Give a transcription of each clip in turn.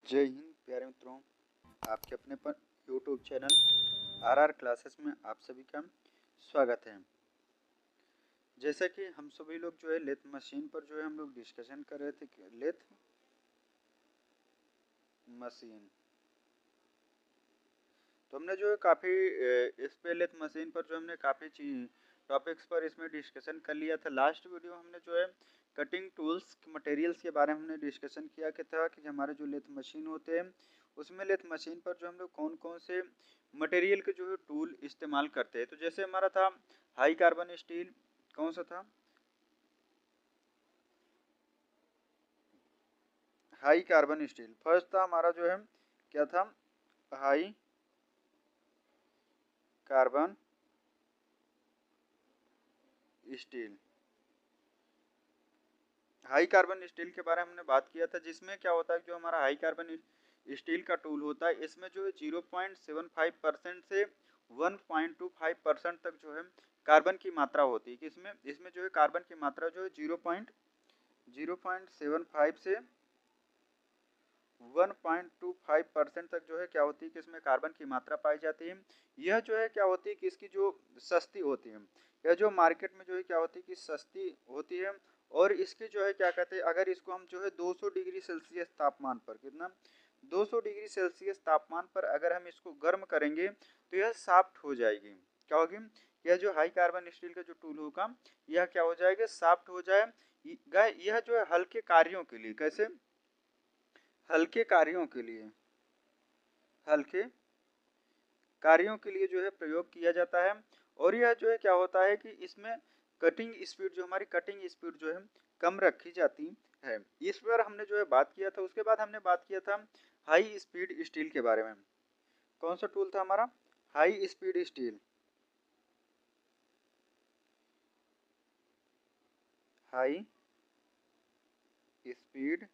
जय हिंद प्यारे मित्रों, आपके अपने पर यूट्यूब चैनल आरआर क्लासेस में आप सभी का स्वागत है। जैसा कि हम सभी लोग जो है लेथ मशीन पर जो है हम लोग डिस्कशन कर रहे थे कि लेथ मशीन, तो हमने जो है काफ़ी इस पे लेथ मशीन पर जो हमने काफ़ी टॉपिक्स पर इसमें डिस्कशन कर लिया था। लास्ट वीडियो हमने जो है कटिंग टूल्स मटेरियल्स के बारे में हमने डिस्कशन किया कि था कि हमारे जो लेथ मशीन होते हैं उसमें लेथ मशीन पर जो हम लोग कौन कौन से मटेरियल के जो है टूल इस्तेमाल करते हैं। तो जैसे हमारा था हाई कार्बन स्टील, कौन सा था, हाई कार्बन स्टील फर्स्ट था हमारा जो है, क्या था, high carbon steel. High carbon steel के बारे में हमने बात किया था, जिसमें क्या होता है जो हमारा हाई कार्बन स्टील का टूल होता है इसमें जो है 0.75% से 1.25% तक जो है कार्बन की मात्रा होती है। किसमें, इसमें जो है कार्बन की मात्रा जो है 0.75 से 1.25% तक जो है क्या होती है कि इसमें कार्बन की मात्रा पाई जाती है। यह जो है क्या होती है कि इसकी जो सस्ती होती है, यह जो मार्केट में जो है क्या होती है कि सस्ती होती है। और इसकी जो है क्या कहते हैं, अगर इसको हम जो है 200 डिग्री सेल्सियस तापमान पर, कितना, 200 डिग्री सेल्सियस तापमान पर अगर हम इसको गर्म करेंगे तो यह सॉफ्ट हो जाएगी। क्या होगी, यह जो हाई कार्बन स्टील का जो टूल होगा यह क्या हो जाएगा, सॉफ्ट हो जाएगा। यह जो है हल्के कार्यों के लिए, कैसे, हल्के कार्यों के लिए, हल्के कार्यों के लिए जो है प्रयोग किया जाता है। और यह जो है क्या होता है कि इसमें कटिंग स्पीड, जो हमारी कटिंग स्पीड जो है कम रखी जाती है। इस पर हमने जो है बात किया था। उसके बाद हमने बात किया था हाई स्पीड स्टील के बारे में। कौन सा टूल था हमारा, high speed steel, high speed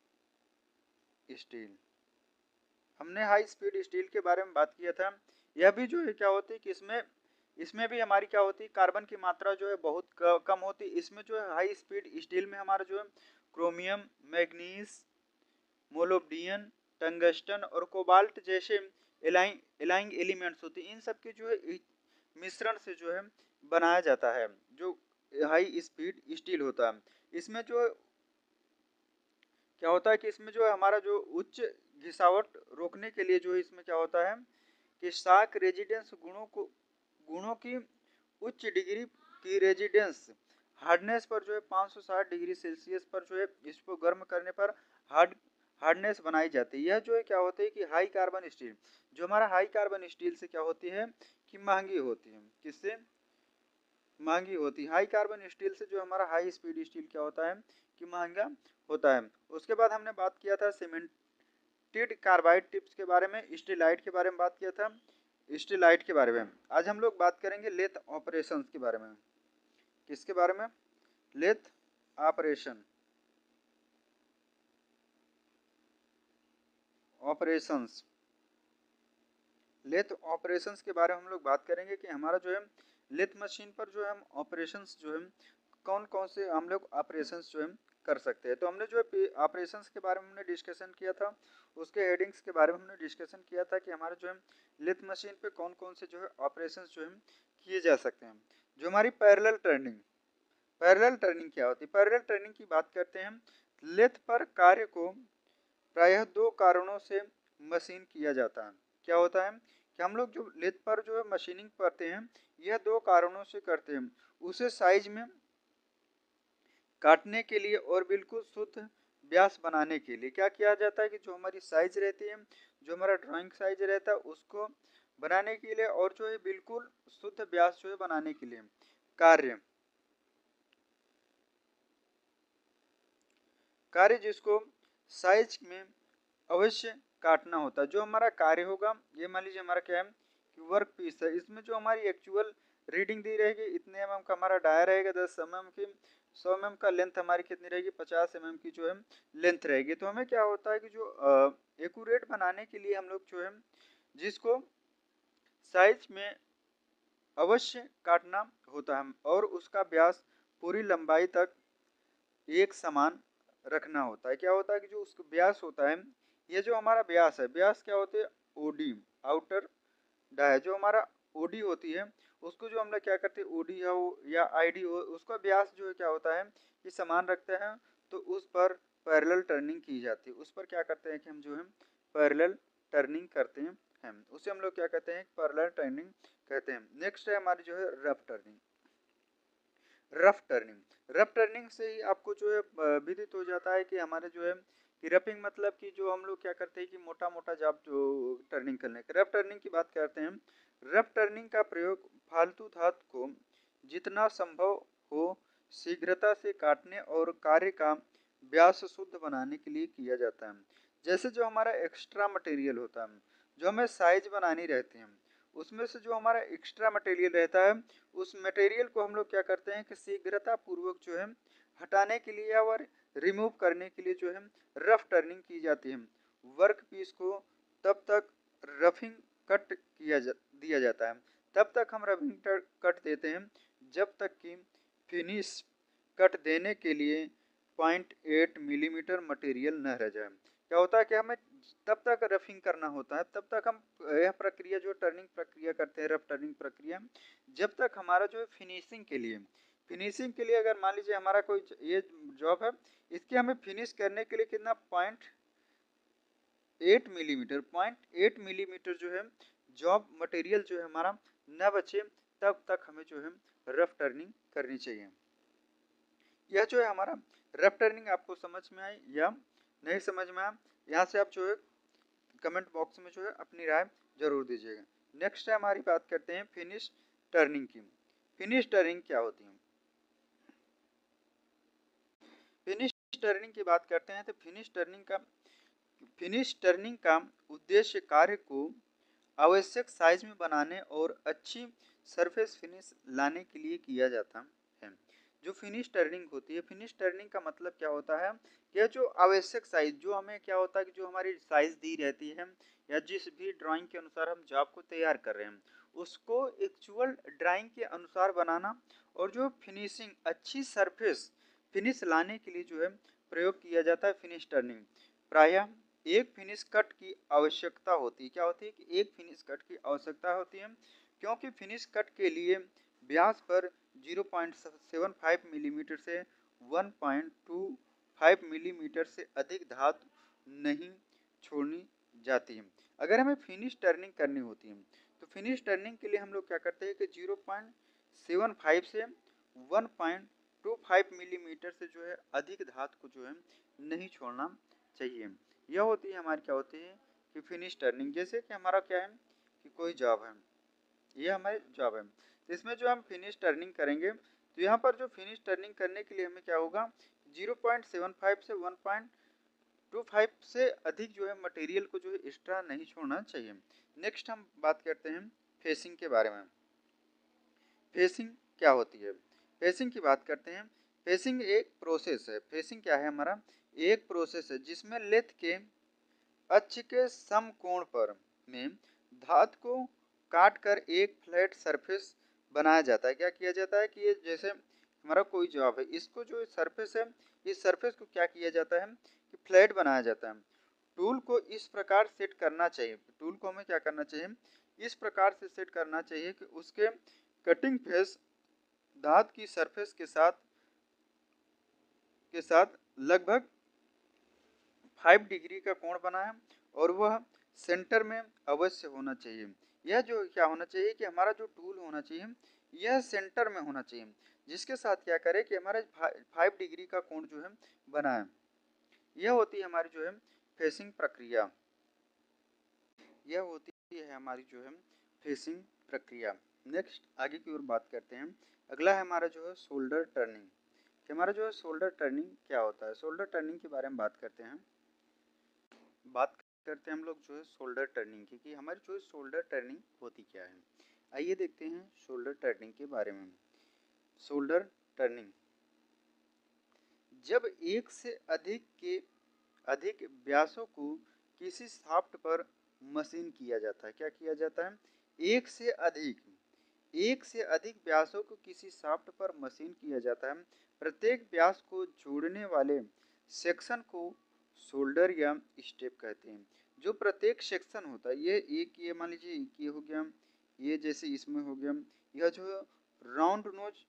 steel. हमने हाई स्पीड स्टील के बारे में बात किया था। यह भी जो है क्या होती है कि इसमें इसमें भी हमारी क्या होती है, कार्बन की मात्रा जो है बहुत कम होती है। इसमें जो है हाई स्पीड स्टील में हमारा जो है क्रोमियम, मैग्नीज, मोलोब्डियन, टंगस्टन और कोबाल्ट जैसे एलाइंग एलिमेंट्स होती हैं। इन सब के जो है मिश्रण से जो है बनाया जाता है जो हाई स्पीड स्टील होता है। इसमें जो क्या होता है कि इसमें जो है हमारा जो उच्च घिसावट रोकने के लिए जो है इसमें क्या होता है कि शाक रेजिडेंस गुणों की उच्च डिग्री की रेजिडेंस हार्डनेस पर जो है 560 डिग्री सेल्सियस पर जो है इसको गर्म करने पर हार्डनेस बनाई जाती है। यह जो है क्या होती है कि हाई कार्बन स्टील, जो हमारा हाई कार्बन स्टील से क्या होती है कि महंगी होती है। किससे महंगी होती है, हाई कार्बन स्टील से जो हमारा हाई स्पीड स्टील क्या होता है कि महंगा होता है। उसके बाद हमने बात किया था सीमेंटेड कार्बाइड टिप्स के बारे में, स्टीलाइट के बारे में बात किया था, स्टीलाइट के बारे में। आज हम लोग बात करेंगे लेथ ऑपरेशंस के बारे में। किसके बारे में, lathe operation, operations, lathe operations के बारे में हम लोग बात करेंगे कि हमारा जो है लेथ मशीन पर जो है हम ऑपरेशंस जो है कौन कौन से हम लोग ऑपरेशंस जो है कर सकते हैं। तो हमने जो है ऑपरेशंस के बारे में हमने डिस्कशन किया था, उसके हेडिंग्स के बारे में हमने डिस्कशन किया था कि हमारे जो है लेथ मशीन पे कौन कौन से जो है ऑपरेशंस जो है किए जा सकते हैं। जो हमारी पैरेलल टर्निंग, पैरेलल टर्निंग क्या होती है, पैरेलल टर्निंग की बात करते हैं। लेथ पर कार्य को प्रायः दो कारणों से मशीन किया जाता है। क्या होता है कि हम लोग जो लेथ पर जो है मशीनिंग करते हैं यह दो कारणों से करते हैं। उसे साइज में काटने के लिए और बिल्कुल शुद्ध व्यास बनाने के लिए क्या किया जाता है कि जो हमारी साइज रहती है, जो हमारा ड्राइंग साइज रहता है उसको बनाने के लिए और जो है बिल्कुल शुद्ध व्यास जो है बनाने के लिए कार्य कार्य जिसको साइज में अवश्य काटना होता है। जो हमारा कार्य होगा, ये मान लीजिए हमारा क्या है कि वर्क पीस है, इसमें जो हमारी एक्चुअल रीडिंग दी रहेगी इतने mm का हमारा डाया रहेगा, 10 mm की, 100 mm का लेंथ हमारी कितनी रहेगी, 50 mm की जो है लेंथ रहेगी। तो हमें क्या होता है कि जो एक्यूरेट बनाने के लिए हम लोग जो है जिसको साइज में अवश्य काटना होता है और उसका व्यास पूरी लंबाई तक एक समान रखना होता है। क्या होता है कि जो उसका व्यास होता है ये जो हमारा व्यास है, व्यास क्या होते हैं, ओडी आउटर डाया, जो हमारा ओडी होती है उसको जो हम लोग क्या करते हैं, ओडी हो या आईडी हो, उसका व्यास जो है क्या होता है कि समान रखते हैं, तो उस पर पैरेलल टर्निंग की जाती है। उस पर क्या करते हैं कि हम जो है पैरेलल टर्निंग करते हैं, उसे हम लोग क्या कहते हैं, पैरेलल टर्निंग कहते हैं। नेक्स्ट है हमारी जो है रफ टर्निंग। रफ टर्निंग से ही आपको जो है विदित हो जाता है कि हमारे जो है कि रफिंग मतलब कि जो हम लोग क्या करते हैं कि मोटा मोटा जब जो टर्निंग करने के, रफ टर्निंग की बात करते हैं। रफ टर्निंग का प्रयोग फालतू धातु को जितना संभव हो शीघ्रता से काटने और कार्य का व्यास शुद्ध बनाने के लिए किया जाता है। जैसे जो हमारा एक्स्ट्रा मटेरियल होता है, जो हमें साइज बनानी रहती है, उसमें से जो हमारा एक्स्ट्रा मटेरियल रहता है, उस मटेरियल को हम लोग क्या करते हैं कि शीघ्रता पूर्वक जो है हटाने के लिए और रिमूव करने के लिए जो है रफ टर्निंग की जाती है। वर्क पीस को तब तक रफिंग कट दिया जाता है, तब तक हम रफिंग कट देते हैं जब तक कि फिनिश कट देने के लिए 0.8 मिलीमीटर मटेरियल न रह जाए। क्या होता है कि हमें तब तक रफिंग करना होता है, तब तक हम यह प्रक्रिया जो टर्निंग प्रक्रिया करते हैं, रफ टर्निंग प्रक्रिया, जब तक हमारा जो फिनिशिंग के लिए अगर मान लीजिए हमारा कोई ये जॉब है, इसकी हमें फिनिश करने के लिए कितना 0.8 मिलीमीटर जो है जॉब मटेरियल जो है हमारा न बचे, तब तक हमें जो है रफ टर्निंग करनी चाहिए। यह जो है हमारा रफ टर्निंग आपको समझ में आई या नहीं समझ में आया, यहाँ से आप जो है कमेंट बॉक्स में जो है अपनी राय जरूर दीजिएगा। नेक्स्ट है हमारी बात करते हैं फिनिश टर्निंग की। फिनिश टर्निंग क्या होती है? फिनिश टर्निंग की बात करते हैं तो फिनिश टर्निंग का उद्देश्य कार्य को आवश्यक साइज में बनाने और अच्छी सरफेस फिनिश लाने के लिए किया जाता है। जो फिनिश टर्निंग होती है, फिनिश टर्निंग का मतलब क्या होता है, यह जो आवश्यक साइज जो हमें क्या होता है कि जो हमारी साइज दी रहती है या जिस भी ड्राइंग के अनुसार हम जॉब को तैयार कर रहे हैं, उसको एक्चुअल ड्राइंग के अनुसार बनाना और जो फिनिशिंग अच्छी सरफेस फिनिश लाने के लिए जो है प्रयोग किया जाता है फिनिश टर्निंग। प्रायः एक फिनिश कट की आवश्यकता होती है। क्या होती है कि एक फिनिश कट की आवश्यकता होती है, क्योंकि फिनिश कट के लिए व्यास पर 0.75 मिलीमीटर से 1.25 मिलीमीटर से अधिक धातु नहीं छोड़नी जाती है। अगर हमें फिनिश टर्निंग करनी होती है तो फिनिश टर्निंग के लिए हम लोग क्या करते हैं कि 0.75 से 1.25 मिलीमीटर से जो है अधिक धातु को जो है नहीं छोड़ना चाहिए। यह होती है हमारी क्या होती है कि फिनिश टर्निंग। जैसे कि हमारा क्या है कि कोई जॉब है, ये हमारी जॉब है, तो इसमें जो हम फिनिश टर्निंग करेंगे तो यहाँ पर जो फिनिश टर्निंग करने के लिए हमें क्या होगा 0.75 से 1.25 से अधिक जो है मटेरियल को जो है एक्स्ट्रा नहीं छोड़ना चाहिए। नेक्स्ट हम बात करते हैं फेसिंग के बारे में। फेसिंग क्या होती है? फेसिंग की बात करते हैं। फेसिंग एक प्रोसेस है। फेसिंग क्या है हमारा? एक प्रोसेस है जिसमें लेथ के अक्ष के समकोण पर में धातु को काट कर एक फ्लैट सरफेस बनाया जाता है। क्या किया जाता है कि ये जैसे हमारा कोई जॉब है, इसको जो सरफेस है, इस सरफेस को क्या किया जाता है कि फ्लैट बनाया जाता है। टूल को इस प्रकार सेट करना चाहिए, टूल को हमें क्या करना चाहिए, इस प्रकार से सेट करना चाहिए कि उसके कटिंग फेस धातु की सरफेस के साथ लगभग 5 डिग्री का कोण बनाए और वह सेंटर में अवश्य होना चाहिए। यह जो क्या होना चाहिए कि हमारा जो टूल होना चाहिए यह सेंटर में होना चाहिए, जिसके साथ क्या करें कि हमारा 5 डिग्री का कोण जो है बनाए। यह होती है हमारी जो है फेसिंग प्रक्रिया। यह होती है हमारी जो है फेसिंग प्रक्रिया। नेक्स्ट आगे की ओर बात करते हैं। अगला है हमारा जो है शोल्डर टर्निंग। हमारा जो है शोल्डर टर्निंग क्या होता है? शोल्डर टर्निंग के बारे में बात करते हैं हम लोग जो है शोल्डर टर्निंग की, कि हमारी जो शोल्डर टर्निंग होती क्या है। आइए देखते हैं शोल्डर टर्निंग के बारे में। शोल्डर टर्निंग जब एक से अधिक व्यासों को किसी शाफ्ट पर मशीन किया जाता है। क्या किया जाता है? एक से अधिक व्यासों को किसी शाफ्ट पर मशीन किया जाता है। प्रत्येक व्यास को जोड़ने वाले सेक्शन को शोल्डर या स्टेप कहते हैं। जो प्रत्येक सेक्शन होता है, ये मान लीजिए ये हो गया, ये जैसे इसमें हो गया, यह जो राउंड नोज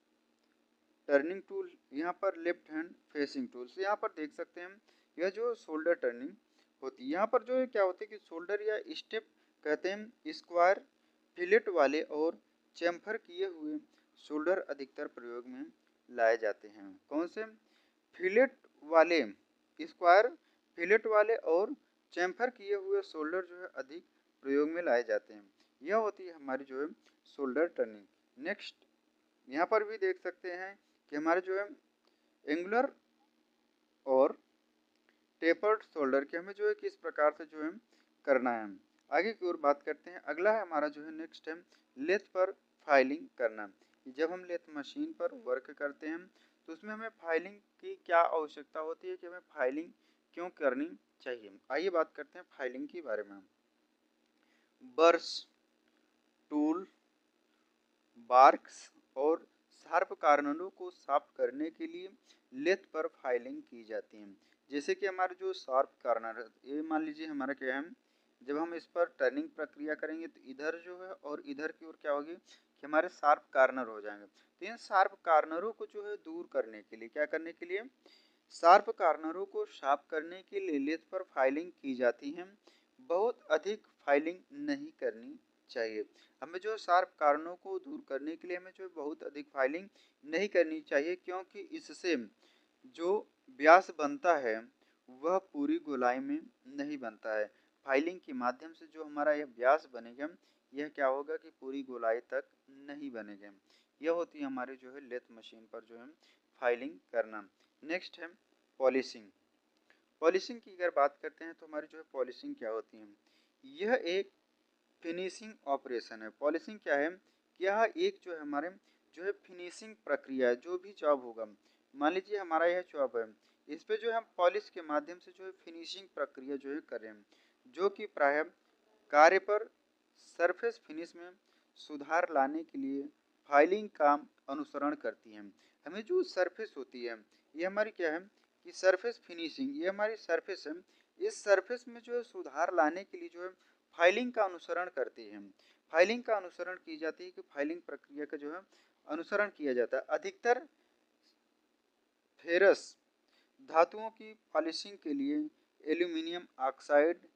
टर्निंग टूल, यहाँ पर लेफ्ट हैंड फेसिंग टूल्स, यहाँ पर देख सकते हैं यह जो शोल्डर टर्निंग होती है। यहाँ पर जो है क्या होता है कि शोल्डर या स्टेप कहते हैं स्क्वायर फिलेट वाले और चैम्फर किए हुए शोल्डर अधिकतर प्रयोग में लाए जाते हैं। कौन से? फिलेट वाले, स्क्वायर फिलेट वाले और चैम्फर किए हुए शोल्डर जो है अधिक प्रयोग में लाए जाते हैं। यह होती है हमारी जो है शोल्डर टर्निंग। नेक्स्ट यहाँ पर भी देख सकते हैं कि हमारे जो है एंगुलर और टेपर्ड शोल्डर के हमें जो है किस प्रकार से जो है करना है। आगे की ओर बात करते हैं। अगला है हमारा जो है नेक्स्ट है लेथ पर फाइलिंग करना। जब हम लेथ मशीन पर वर्क करते हैं तो उसमें हमें फाइलिंग की क्या आवश्यकता होती है, कि हमें फाइलिंग क्यों करनी चाहिए। आइए बात करते हैं फाइलिंग के बारे में। बर्स, टूल, बार्क्स और शार्प कार्नरों को साफ करने के लिए लेथ पर फाइलिंग की जाती है। जैसे कि हमारे जो शार्प कार्नर है, ये मान लीजिए हमारा क्या है, जब हम इस पर टर्निंग प्रक्रिया करेंगे तो इधर जो है और इधर की ओर क्या होगी कि हमारे शार्प कार्नर हो जाएंगे। तो इन शार्प कार्नरों को जो है दूर करने के लिए, क्या करने के लिए, शार्प कार्नरों को साफ करने के लिए लेथ पर फाइलिंग की जाती है। बहुत अधिक फाइलिंग नहीं करनी चाहिए। हमें जो शार्प कार्नरों को दूर करने के लिए हमें जो बहुत अधिक फाइलिंग नहीं करनी चाहिए, क्योंकि इससे जो व्यास बनता है वह पूरी गोलाई में नहीं बनता है। फाइलिंग के माध्यम से जो हमारा यह व्यास बनेगा, यह क्या होगा कि पूरी गोलाई तक नहीं बनेगा। यह होती है हमारी जो है लेथ मशीन पर जो है फाइलिंग करना। नेक्स्ट है पॉलिशिंग। पॉलिशिंग की अगर बात करते हैं तो हमारी जो है पॉलिशिंग क्या होती है, यह एक फिनिशिंग ऑपरेशन है। पॉलिशिंग क्या है, यह एक जो है हमारे जो है फिनिशिंग प्रक्रिया है। जो भी जॉब होगा, मान लीजिए हमारा यह जॉब है, इस पे जो है हम पॉलिश के माध्यम से जो है फिनिशिंग प्रक्रिया जो है कर रहे हैं, जो कि प्रायः कार्य पर सरफेस फिनिश में सुधार लाने के लिए फाइलिंग का अनुसरण करती है। हमें जो सरफेस होती है, ये हमारी क्या है कि सरफेस फिनिशिंग, ये हमारी सरफेस है, इस सरफेस में जो है सुधार लाने के लिए जो है फाइलिंग का अनुसरण करती है। फाइलिंग का अनुसरण की जाती है कि फाइलिंग प्रक्रिया का जो है अनुसरण किया जाता है। अधिकतर फेरस धातुओं की पॉलिशिंग के लिए एल्यूमिनियम ऑक्साइड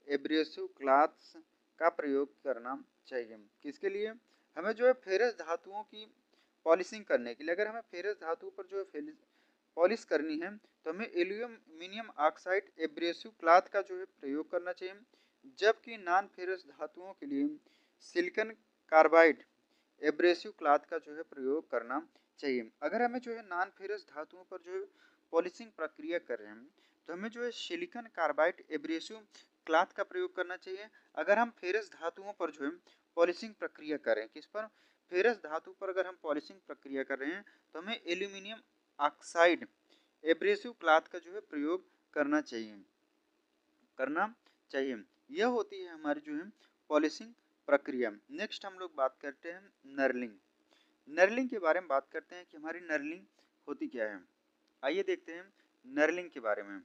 एब्रेसिव क्लॉथ्स का प्रयोग करना चाहिए। किसके लिए? हमें जो है फेरस धातुओं की पॉलिशिंग करने के लिए, अगर हमें फेरस धातु पर जो है पॉलिश करनी है तो हमें एल्यूमिनियम ऑक्साइड एब्रेसिव क्लॉथ का जो है प्रयोग करना चाहिए। जबकि नॉन फेरस धातुओं के लिए सिलिकॉन कार्बाइड एब्रेसिव क्लॉथ का जो है प्रयोग करना चाहिए। अगर हमें जो है नॉन फेरस धातुओं पर जो है पॉलिशिंग प्रक्रिया कर रहे हैं तो हमें जो है सिलिकॉन कार्बाइड एब्रेसिव क्लॉथ का प्रयोग करना चाहिए। अगर हम फेरस धातुओं पर जो है पॉलिशिंग प्रक्रिया करें, किस पर? फेरस धातु पर अगर हम पॉलिशिंग प्रक्रिया कर रहे हैं तो हमें एल्यूमिनियम ऑक्साइड एब्रेसिव क्लॉथ का जो है प्रयोग करना चाहिए। यह होती है हमारी जो है पॉलिशिंग प्रक्रिया। नेक्स्ट हम लोग बात करते हैं नर्लिंग। नर्लिंग के बारे में बात करते हैं कि हमारी नर्लिंग होती क्या है। आइए देखते हैं नर्लिंग के बारे में।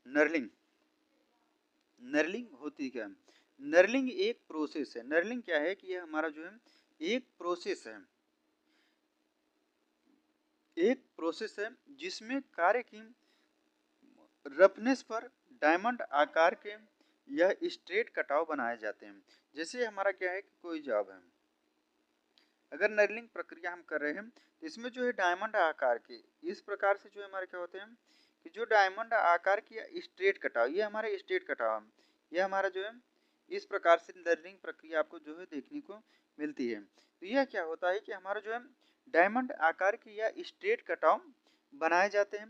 नर्लिंग नर्लिंग होती क्या है? नर्लिंग एक प्रोसेस है। नर्लिंग क्या है कि यह हमारा जो है एक प्रोसेस है, जिसमें कार्य की रफनेस पर डायमंड आकार के यह स्ट्रेट कटाव बनाए जाते हैं। जैसे हमारा क्या है कि कोई जॉब है, अगर नर्लिंग प्रक्रिया हम कर रहे हैं तो इसमें जो है डायमंड आकार के इस प्रकार से जो है हमारे क्या होते हैं कि जो डायमंड आकार की स्ट्रेट कटाव, ये हमारे स्ट्रेट कटाव, ये हमारा जो है इस प्रकार से नर्लिंग प्रक्रिया आपको जो है देखने को मिलती है। तो यह क्या होता है कि हमारा जो है डायमंड आकार की या स्ट्रेट कटाव बनाए जाते हैं।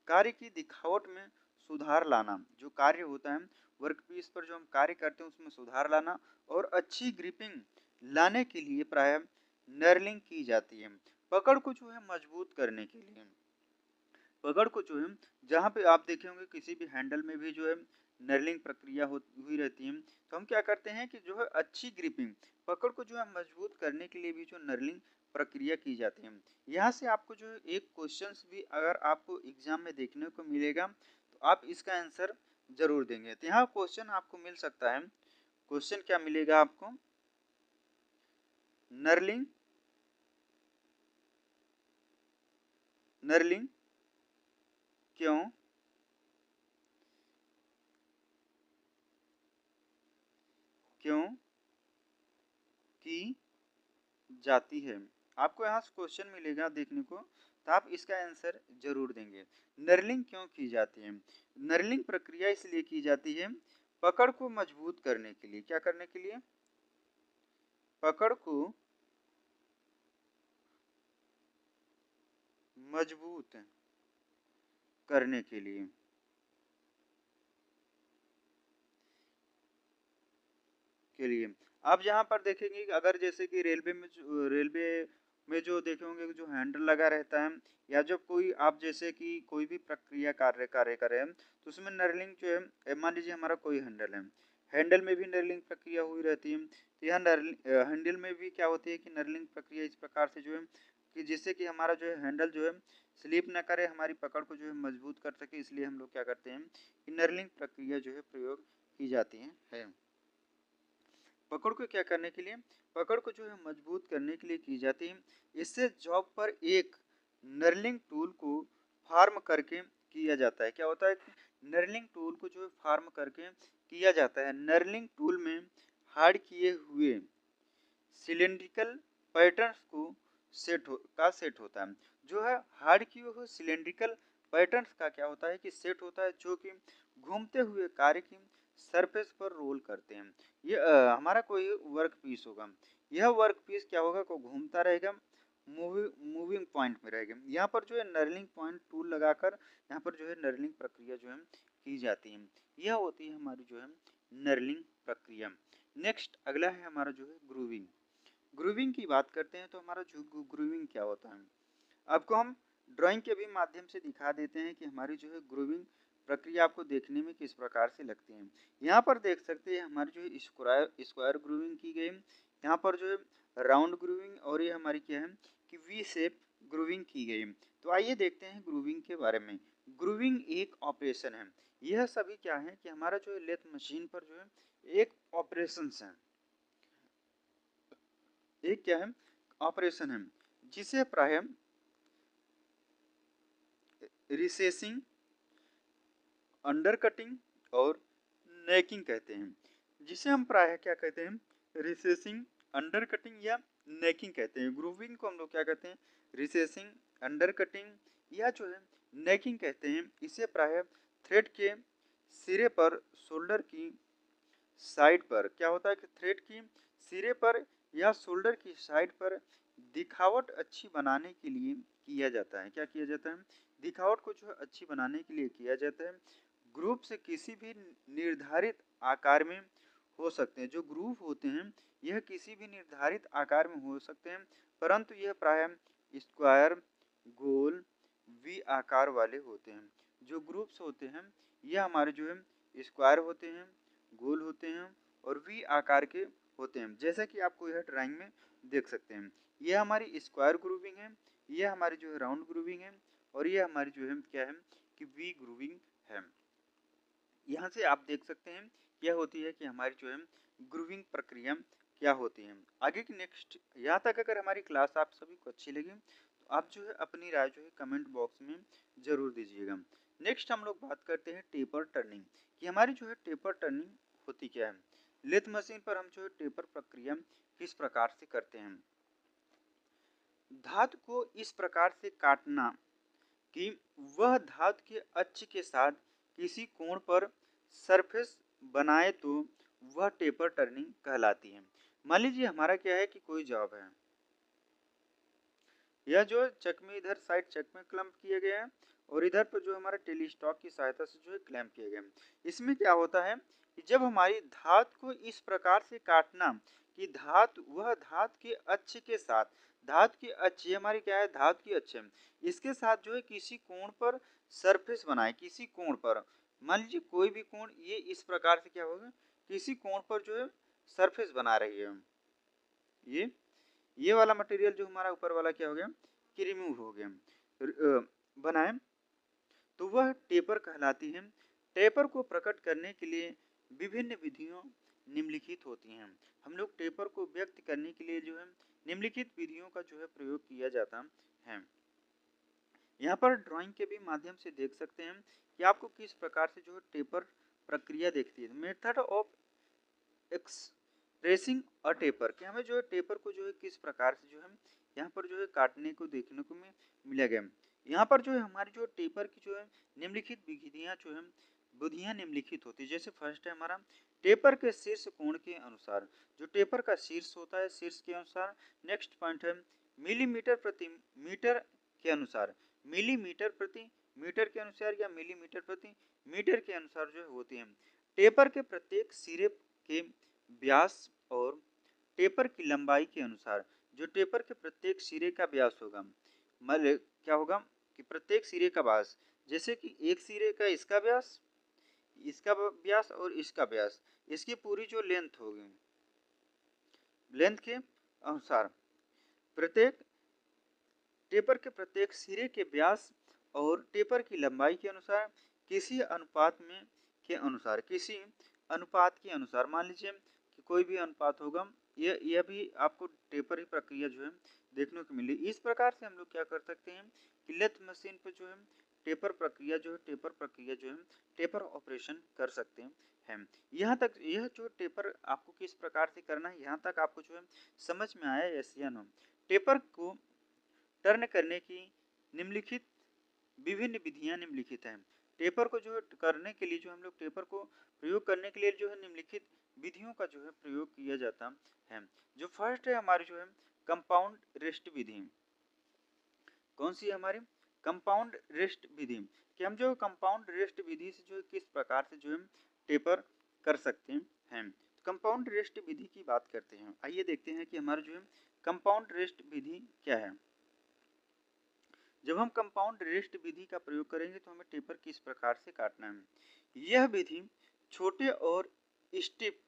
कार्य की दिखावट में सुधार लाना, जो कार्य होता है वर्कपीस पर जो हम कार्य करते हैं उसमें सुधार लाना और अच्छी ग्रिपिंग लाने के लिए प्रायः नर्लिंग की जाती है। पकड़ को जो है मजबूत करने के लिए, पकड़ को जो है जहाँ पे आप देखे होंगे किसी भी हैंडल में भी जो है नर्लिंग प्रक्रिया हुई रहती है, तो हम क्या करते हैं कि जो है अच्छी ग्रिपिंग, पकड़ को जो है मजबूत करने के लिए भी जो नर्लिंग प्रक्रिया की जाती है। यहाँ से आपको जो एक क्वेश्चंस भी अगर आपको एग्जाम में देखने को मिलेगा तो आप इसका आंसर जरूर देंगे। तो यहाँ क्वेश्चन आपको मिल सकता है। क्वेश्चन क्या मिलेगा आपको? नर्लिंग नर्लिंग क्यों क्यों की जाती है? आपको यहाँ से क्वेश्चन मिलेगा देखने को, तो आप इसका आंसर जरूर देंगे। नर्लिंग क्यों की जाती है? नर्लिंग प्रक्रिया इसलिए की जाती है पकड़ को मजबूत करने के लिए। क्या करने के लिए? पकड़ को मजबूत करने के लिए। आप यहाँ पर देखेंगे कि अगर जैसे कि रेलवे में जो देखे होंगे जो हैंडल लगा रहता है, या जब कोई आप जैसे कि कोई भी प्रक्रिया कार्य कार्य करें तो उसमें नर्लिंग जो है, मान लीजिए हमारा कोई हैंडल है, हैंडल में भी नर्लिंग प्रक्रिया हुई रहती है। तो यहाँ हैंडल में भी क्या होती है कि नर्लिंग प्रक्रिया इस प्रकार से जो है कि जिससे कि हमारा जो है हैंडल जो है स्लिप ना करे, हमारी पकड़ को जो है मजबूत कर सके, इसलिए हम लोग क्या करते हैं कि नर्लिंग प्रक्रिया जो है प्रयोग की जाती है। पकड़ को क्या करने के लिए? पकड़ को जो है मजबूत करने के लिए की जाती है। इससे जॉब पर एक नर्लिंग टूल को फार्म करके किया जाता है। क्या होता है? नर्लिंग टूल को जो है फार्म करके किया जाता है। नर्लिंग टूल में हार्ड किए हुए सिलेंड्रिकल पैटर्न्स को सेट होता है। जो है हार्ड किए हुए सिलेंड्रिकल पैटर्न्स का क्या होता है कि सेट होता है, जो कि घूमते हुए कार्य की सरफेस पर रोल करते हैं। ये हमारा कोई वर्क पीस होगा, यह वर्क पीस क्या होगा को घूमता रहेगा, मूविंग पॉइंट में रहेगा। यहाँ पर जो है नर्लिंग पॉइंट टूल लगाकर यहाँ पर जो है नर्लिंग प्रक्रिया जो है की जाती है। यह होती है हमारी जो है नर्लिंग प्रक्रिया। नेक्स्ट अगला है हमारा जो है ग्रूविंग। ग्रूविंग की बात करते हैं तो हमारा जो ग्रूविंग क्या होता है, आपको हम ड्राइंग के भी माध्यम से दिखा देते हैं कि हमारी जो है ग्रूविंग प्रक्रिया आपको देखने में किस प्रकार से लगती है। यहाँ पर देख सकते हैं हमारी जो है स्क्वायर ग्रूविंग की गई, यहाँ पर जो है राउंड ग्रूविंग, और ये हमारी क्या है कि वी शेप ग्रूविंग की गई। तो आइए देखते हैं ग्रूविंग के बारे में। ग्रूविंग एक ऑपरेशन है। यह सभी क्या है कि हमारा जो है लेथ मशीन पर जो है एक ऑपरेशन है, एक क्या है ऑपरेशन है, जिसे प्राय रिसेसिंग, अंडरकटिंग और नेकिंग कहते हैं। जिसे हम प्राय क्या कहते हैं? रिसेसिंग, अंडरकटिंग या नेकिंग कहते हैं। ग्रूविंग को हम लोग क्या कहते हैं? रिसेसिंग, अंडरकटिंग या जो है नेकिंग कहते हैं। इसे प्राय थ्रेड के सिरे पर, शोल्डर की साइड पर क्या होता है कि थ्रेड की सिरे पर या शोल्डर की साइड पर दिखावट अच्छी बनाने के लिए किया जाता है। क्या किया जाता है? दिखावट को जो है अच्छी बनाने के लिए किया जाता है। ग्रुप से किसी भी निर्धारित आकार में हो सकते हैं। जो ग्रुप होते हैं यह किसी भी निर्धारित आकार में हो सकते हैं, परंतु यह प्राय स्क्वायर, गोल, वी आकार वाले होते हैं। जो ग्रुप्स होते हैं यह हमारे जो है स्क्वायर होते हैं, गोल होते हैं और वी आकार के होते हैं, जैसा कि आपको यह ड्राइंग में देख सकते हैं। यह हमारी स्क्वायर ग्रूविंग है, यह हमारी जो है राउंड ग्रूविंग है, और यह हमारी जो है क्या है कि वी ग्रूविंग है। यहाँ से आप देख सकते हैं यह होती है कि हमारी जो है ग्रूविंग प्रक्रिया क्या होती है। आगे की नेक्स्ट, यहाँ तक अगर हमारी क्लास आप सभी को अच्छी लगी तो आप जो है अपनी राय जो है कमेंट बॉक्स में जरूर दीजिएगा। नेक्स्ट हम लोग बात करते हैं टेपर टर्निंग कि हमारी जो है टेपर टर्निंग होती क्या है। लेथ मशीन पर हम जो है टेपर प्रक्रिया किस प्रकार से करते हैं। धातु को इस प्रकार से काटना कि वह धातु के अक्ष के साथ किसी कोण पर सरफेस बनाए तो वह टेपर टर्निंग कहलाती है। मान लीजिए हमारा क्या है कि कोई जॉब है, यह जो चक में इधर साइड चक में क्लैंप किए गए हैं और इधर पर जो हमारा टेलीस्टॉक की सहायता से जो है क्लैंप किए गए हैं। इसमें क्या होता है कि जब हमारी धातु को इस प्रकार से काटना कि वह धातु के अक्ष के साथ, धातु की अक्ष हमारी क्या है धातु की अक्ष है, इसके साथ जो है किसी कोण पर सरफेस बनाए, किसी कोण पर, मान लीजिए कोई भी कोण, ये इस प्रकार से क्या होगा किसी कोण पर जो है सरफेस बना रही है, ये ये वाला मटेरियल जो हमारा ऊपर वाला क्या हो गया कि रिमूव हो गया, बनाए तो वह टेपर कहलाती है। टेपर को प्रकट करने के लिए विभिन्न विधियों निम्नलिखित होती हैं। हम लोग टेपर को व्यक्त करने के लिए जो है निम्नलिखित विधियों का जो है प्रयोग किया जाता है। यहाँ पर ड्राइंग के भी माध्यम से देख सकते हैं कि आपको किस प्रकार से जो है टेपर प्रक्रिया देखती है। Method of expressing a taper, कि हमें जो है टेपर को जो है किस प्रकार से जो है यहाँ पर जो है काटने को देखने को मिला गया। यहाँ पर जो है हमारी जो टेपर की जो है निम्नलिखित विधियाँ निम्नलिखित होती है। जैसे फर्स्ट है हमारा टेपर के शीर्ष कोण के अनुसार, जो टेपर का शीर्ष होता है शीर्ष के अनुसार। नेक्स्ट पॉइंट है मिलीमीटर प्रति मीटर के अनुसार, मिलीमीटर प्रति मीटर के अनुसार या मिलीमीटर प्रति मीटर के अनुसार जो होती है। टेपर के प्रत्येक सिरे के व्यास और टेपर की लंबाई के अनुसार, जो टेपर के प्रत्येक सिरे का व्यास होगा, मतलब क्या होगा कि प्रत्येक सिरे का व्यास, जैसे कि एक सिरे का इसका व्यास और इसका व्यास, इसकी पूरी जो लेंथ होगी, लेंथ के अनुसार प्रत्येक टेपर के प्रत्येक सिरे के व्यास और टेपर की लंबाई के अनुसार किसी अनुपात के अनुसार, मान लीजिए कि कोई भी अनुपात होगा, यह भी आपको टेपर ही प्रक्रिया जो है देखने को मिली। इस प्रकार से हम लोग क्या कर सकते हैं कि लेथ मशीन पर जो है टेपर प्रक्रिया जो है टेपर ऑपरेशन कर सकते हैं। यहाँ तक यह जो टेपर आपको किस प्रकार से करना है, यहाँ तक आपको जो है समझ में आया यस या नो। टेपर को टर्न करने की निम्नलिखित विभिन्न विधियां निम्नलिखित हैं। टेपर को जो है करने के लिए, जो हम लोग टेपर को प्रयोग करने के लिए जो है निम्नलिखित विधियों का जो है प्रयोग किया जाता है। जो फर्स्ट है हमारी जो है कंपाउंड रेस्ट विधि। कौन सी है हमारी कंपाउंड रेस्ट विधि, कि हम जो कंपाउंड रेस्ट विधि से जो है किस प्रकार से जो है टेपर कर सकते हैं। कंपाउंड रेस्ट विधि की बात करते हैं। आइए देखते हैं कि हमारा जो है कंपाउंड रेस्ट विधि क्या है। जब हम कंपाउंड रेस्ट विधि का प्रयोग करेंगे तो हमें टेपर किस प्रकार से काटना है। यह विधि छोटे और स्टिफ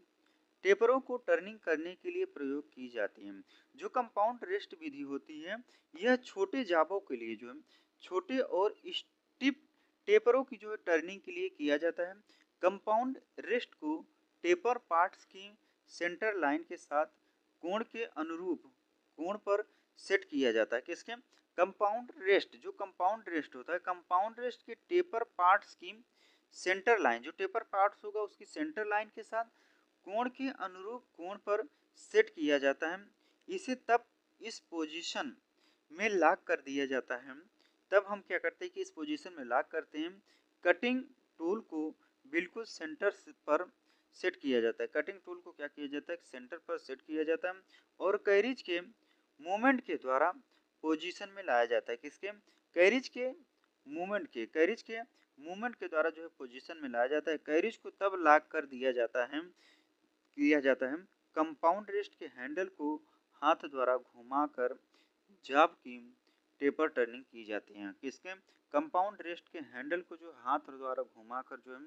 टेपरों को टर्निंग करने के लिए प्रयोग की जाती है। जो कंपाउंड रेस्ट विधि होती है यह छोटे जाबों के लिए जो है छोटे और स्टिफ टेपरों की जो है टर्निंग के लिए किया जाता है। कंपाउंड रेस्ट को टेपर पार्ट्स की सेंटर लाइन के साथ कोण के अनुरूप कोण पर सेट किया जाता है। किसके कंपाउंड रेस्ट, जो कंपाउंड रेस्ट होता है कंपाउंड रेस्ट के टेपर पार्ट्स की सेंटर लाइन, जो टेपर पार्ट्स होगा उसकी सेंटर लाइन के साथ कोण के अनुरूप कोण पर सेट किया जाता है। इसे तब इस पोजीशन में लॉक कर दिया जाता है। तब हम क्या करते हैं कि इस पोजीशन में लॉक करते हैं। कटिंग टूल को बिल्कुल सेंटर पर सेट किया जाता है। कटिंग टूल को क्या किया जाता है सेंटर पर सेट किया जाता है और कैरिज के मूवमेंट के द्वारा पोजीशन में लाया जाता है। किसके कैरिज के मूवमेंट के द्वारा जो है पोजीशन में लाया जाता है। कैरिज को तब लॉक कर दिया जाता है कंपाउंड रेस्ट के हैंडल को हाथ द्वारा घुमाकर जाब की टेपर टर्निंग की जाती है। किसके कंपाउंड रेस्ट के हैंडल को जो हाथ द्वारा घुमाकर जो है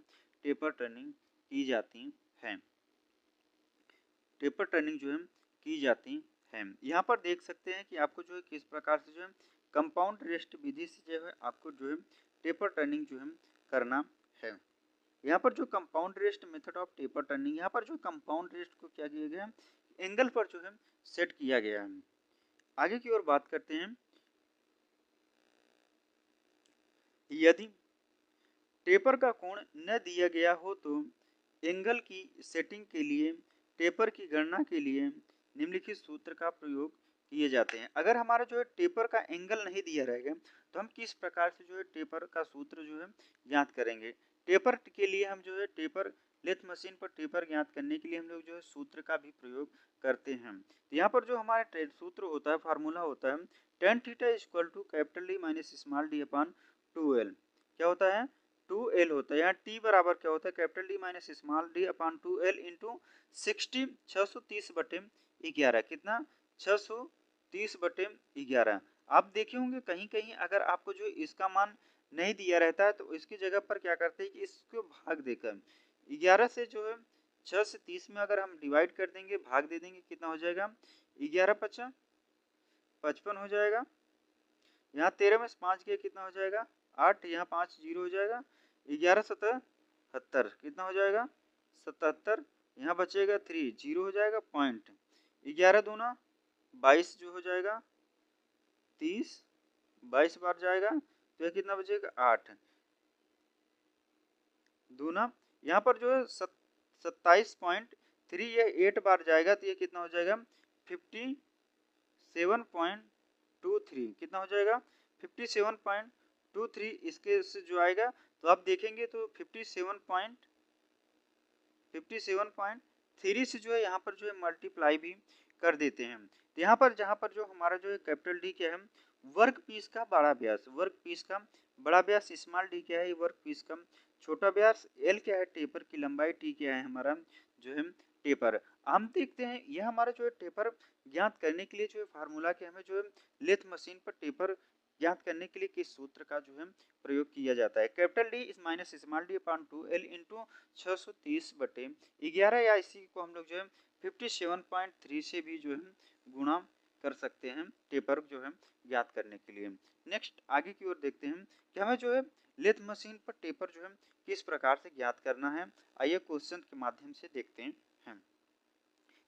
टेपर टर्निंग की जाती है। टेपर टर्निंग जो है की जाती है। यहाँ पर देख सकते हैं कि आपको जो है किस प्रकार से जो है कंपाउंड रेस्ट विधि से जो है आपको जो है टेपर टर्निंग जो है करना है। यहाँ पर जो compound rest method of taper turning, यहाँ पर जो कंपाउंड रेस्ट को क्या किया गया एंगल पर जो है सेट किया गया है। आगे की ओर बात करते हैं। यदि टेपर का कोण न दिया गया हो तो एंगल की सेटिंग के लिए टेपर की गणना के लिए निम्नलिखित सूत्र का प्रयोग किए जाते हैं। अगर हमारा जो है टेपर का एंगल नहीं दिया रहेगा तो हम किस प्रकार से जो है टेपर का सूत्र जो है ज्ञात करेंगे। टेपर के लिए हम जो है टेपर लेथ मशीन पर टेपर ज्ञात करने के लिए हम लोग जो है सूत्र का भी प्रयोग करते हैं। तो यहाँ पर जो हमारा सूत्र होता है फार्मूला होता है tan theta equal to capital D minus small D upon 2l। क्या होता है 2l होता है। यहाँ t बराबर क्या होता है capital D minus small D upon 2l into 630/11। कितना 630/11। आप देखे होंगे कहीं कहीं अगर आपको जो इसका मान नहीं दिया रहता है तो इसकी जगह पर क्या करते हैं कि इसको भाग देकर 11 से जो है 6 से 30 में अगर हम डिवाइड कर देंगे भाग दे देंगे कितना हो जाएगा 11 × 5 55 हो जाएगा। यहाँ 13 में से 5 गया कितना हो जाएगा 8, यहाँ 5 जीरो हो जाएगा। 11 77 कितना हो जाएगा 77, यहाँ बचेगा 3 जीरो हो जाएगा पॉइंट। 11 दूना 22 जो हो जाएगा 30, 22 बार जाएगा तो यह कितना बचेगा 8 दूना, यहाँ पर जो है 27.3 यह 8 बार जाएगा तो यह कितना हो जाएगा 57.23 कितना हो जाएगा 57.23। इसके से जो आएगा तो आप देखेंगे तो 57.3 से जो है यहाँ पर जो है मल्टीप्लाई भी कर देते हैं। तो यहाँ पर जहाँ पर जो हमारा जो है कैपिटल डी क्या है वर्क पीस का बड़ा व्यास, वर्क पीस का बड़ा व्यास, स्मॉल डी क्या है वर्क पीस का छोटा व्यास, एल क्या है टेपर की लंबाई, टी क्या है हमारा जो है टेपर। हम देखते हैं यह हमारा जो है टेपर ज्ञात करने के लिए जो है फार्मूला के हमें जो है लेथ मशीन पर टेपर ज्ञात करने के लिए किस सूत्र का जो है प्रयोग किया जाता है। कैपिटल डी इस minus small D upon 2L into 630/11 या इसी को हम लोग जो है 57.3 से भी जो है गुणा कर सकते हैं टेपर जो है ज्ञात करने के लिए। नेक्स्ट आगे की ओर देखते हैं कि हमें जो है लेथ मशीन पर टेपर जो है किस प्रकार से ज्ञात करना है। आइए क्वेश्चन के माध्यम से देखते हैं।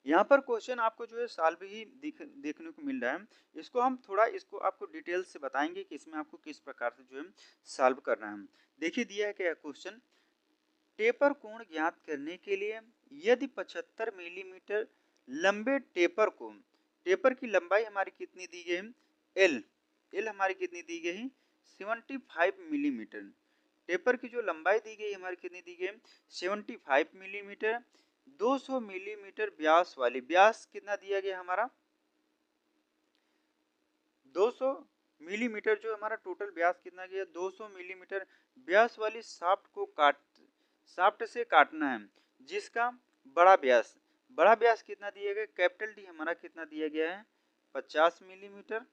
यहाँ पर क्वेश्चन आपको जो है सॉल्व ही देखने को मिल रहा है। इसको हम थोड़ा इसको आपको डिटेल से बताएंगे कि इसमें आपको किस प्रकार से जो है सॉल्व करना है। देखिए दिया है क्या क्वेश्चन, टेपर कोण ज्ञात करने के लिए यदि 75 मिलीमीटर लंबे टेपर को, टेपर की लंबाई हमारी कितनी दी गई है एल हमारी कितनी दी गई है 75 मिलीमीटर। टेपर की जो लंबाई दी गई हमारी कितनी दी गई 75 मिलीमीटर। 200 मिलीमीटर व्यास वाली, व्यास कितना दिया गया हमारा 200 मिलीमीटर जो हमारा टोटल व्यास कितना गया 200 मिलीमीटर व्यास वाली शाफ्ट से काटना है जिसका बड़ा व्यास कितना दिया गया कैपिटल डी हमारा कितना दिया गया है 50 मिलीमीटर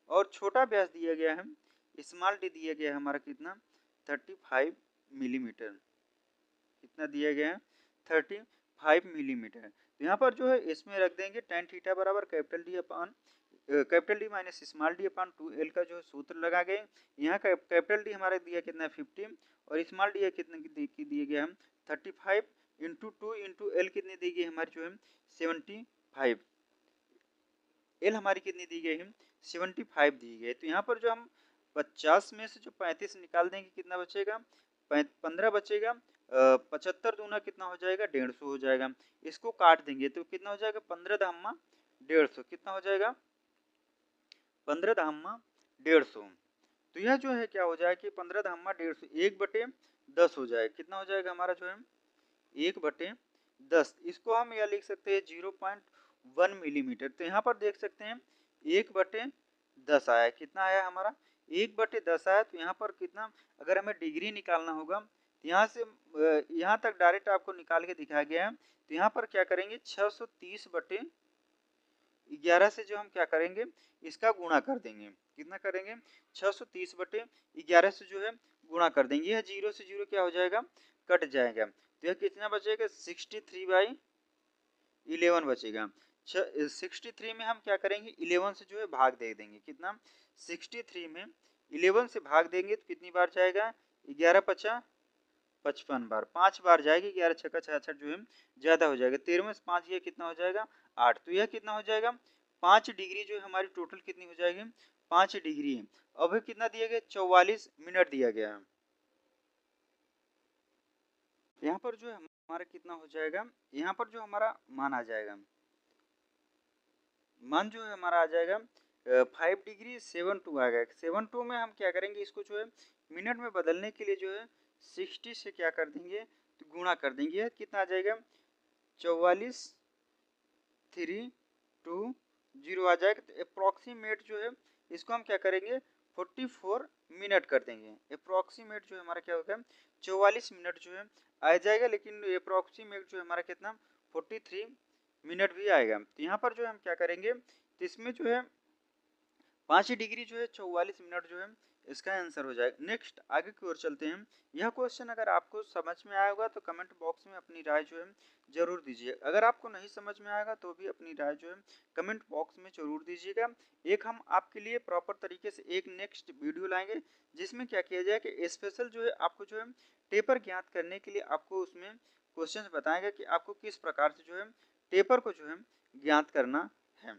और छोटा व्यास दिया गया है स्मॉल डी दिया गया है हमारा कितना 35 मिलीमीटर, कितना दिया गया है 35 मिलीमीटर। तो यहाँ पर जो है इसमें रख देंगे tan थीटा बराबर capital D minus small D upon 2L का जो है सूत्र लगा गए। यहाँ कैपिटल डी हमारा दिया कितना 50 और स्मॉल डी कितने की दिए गया हम 35 इंटू 2 इंटू एल कितनी दी गई हमारी जो है 75, एल हमारी कितनी दी गई है 75 दी गई। तो यहाँ पर जो हम 50 में से जो 35 निकाल देंगे कितना बचेगा 15 बचेगा। 75 दूना कितना हो जाएगा 150 हो जाएगा। इसको काट देंगे तो कितना हो जाएगा 15 धामा 150 कितना हो जाएगा 15 धामा 150। तो यह जो है क्या हो जाएगा कि 15 धामा 150 1/10 हो जाएगा। कितना हो जाएगा हमारा जो है 1/10। इसको हम यह लिख सकते हैं 0.1 मिलीमीटर। तो यहाँ पर देख सकते हैं 1/10 आया, कितना आया हमारा 1/10 आया। तो यहाँ पर कितना अगर हमें डिग्री निकालना होगा यहाँ से यहाँ तक डायरेक्ट आपको निकाल के दिखाया गया है। तो यहाँ पर क्या करेंगे 630/11 से जो हम क्या करेंगे इसका गुणा कर देंगे। कितना करेंगे 630/11 से जो है गुणा कर देंगे। यह 0 से 0 क्या हो जाएगा कट जाएगा। तो यह कितना बचेगा 63/11 बचेगा। 63 में हम क्या करेंगे 11 से जो है भाग दे देंगे। कितना 63 में 11 से भाग देंगे तो कितनी बार जाएगा 11 × 55 बार, 5 बार जाएगी। 11 × 6 = 66 जो है ज्यादा हो जाएगा। 13 में से 5 ये कितना हो जाएगा 8। तो यह कितना हो जाएगा 5 डिग्री जो है हमारी टोटल कितनी हो जाएगी 5 डिग्री है। अब कितना दिया गया 44 मिनट दिया गया है। यहाँ पर जो है हमारा कितना हो जाएगा, यहाँ पर जो हमारा मान आ जाएगा, मान जो है हमारा आ जाएगा 5 डिग्री 72 आ गया। 72 में हम क्या करेंगे इसको जो है मिनट में बदलने के लिए जो है 60 से क्या कर देंगे तो गुणा कर देंगे। कितना आ जाएगा 44 320 आ जाएगा। तो अप्रोक्सीमेट जो है इसको हम क्या करेंगे 44 मिनट कर देंगे। अप्रोक्सीमेट जो है हमारा क्या होगा 44 मिनट जो है आ जाएगा, लेकिन अप्रोक्सीमेट जो है हमारा कितना 43 मिनट भी आएगा। तो यहाँ पर जो है हम क्या करेंगे तो इसमें जो है 5 डिग्री जो है 44 मिनट जो है इसका आंसर हो जाएगा। नेक्स्ट आगे की ओर चलते हैं। यह क्वेश्चन अगर आपको समझ में आया होगा तो कमेंट बॉक्स में अपनी राय जो है जरूर दीजिए। अगर आपको नहीं समझ में आएगा तो भी अपनी राय जो है कमेंट बॉक्स में जरूर दीजिएगा। एक हम आपके लिए प्रॉपर तरीके से एक नेक्स्ट वीडियो लाएंगे जिसमें क्या किया जाए कि स्पेशल जो है आपको जो है टेपर ज्ञात करने के लिए आपको उसमें क्वेश्चन बताएंगे कि आपको किस प्रकार से जो है टेपर को जो है ज्ञात करना है।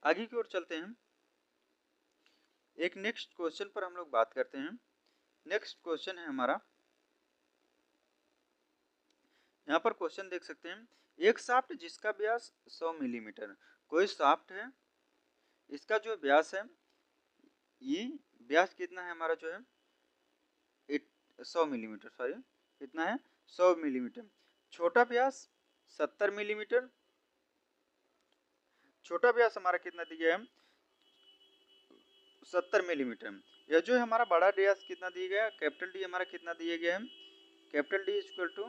आगे की ओर चलते हैं। एक नेक्स्ट क्वेश्चन पर हम लोग बात करते हैं। नेक्स्ट क्वेश्चन है हमारा, यहाँ पर क्वेश्चन देख सकते हैं। एक शाफ्ट जिसका व्यास 100 मिलीमीटर, कोई शाफ्ट है इसका जो व्यास है ये व्यास कितना है हमारा जो है 100 मिलीमीटर, सॉरी कितना है 100 मिलीमीटर। छोटा व्यास 70 मिलीमीटर, छोटा व्यास हमारा कितना दिया है 70 मिलीमीटर। यह जो है हमारा बड़ा व्यास कितना दिया गया, कैपिटल डी हमारा कितना दिया गया है, capital D equal to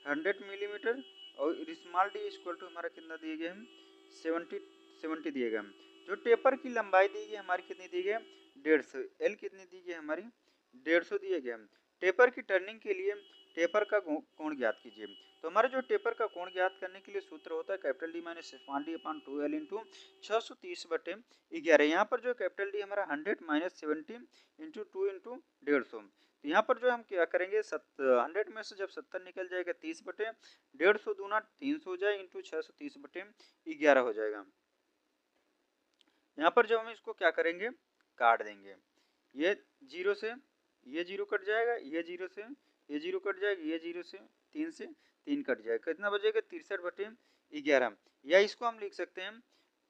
100 millimetre और स्मॉल डी इक्वल टू हमारा कितना दिया गया है 70 दिया गया। जो टेपर की लंबाई दी गई हमारी कितनी दी गई 150, एल कितनी दी गई हमारी 150 दिया गया। टेपर की टर्निंग के लिए टेपर का कोण ज्ञात कीजिए। तो हमारा जो टेपर का कोण ज्ञात करने के लिए सूत्र होता है capital D minus small D upon 2l into 630/11। यहाँ पर जो कैपिटल डी हमारा 100 माइनस 70 इंटू 2 इंटू 150। तो यहाँ पर जो हम क्या करेंगे 100 में से जब 70 निकल जाएगा 30/150 दूना 300 हो जाए इंटू 630/11 हो जाएगा। यहाँ पर जब हम इसको क्या करेंगे काट देंगे, ये जीरो से ये जीरो कट जाएगा, ये जीरो से ये जीरो कट जाएगा, ये जीरो से 3 कट जाएगा, कितना बचेगा 63/11। या इसको हम लिख सकते हैं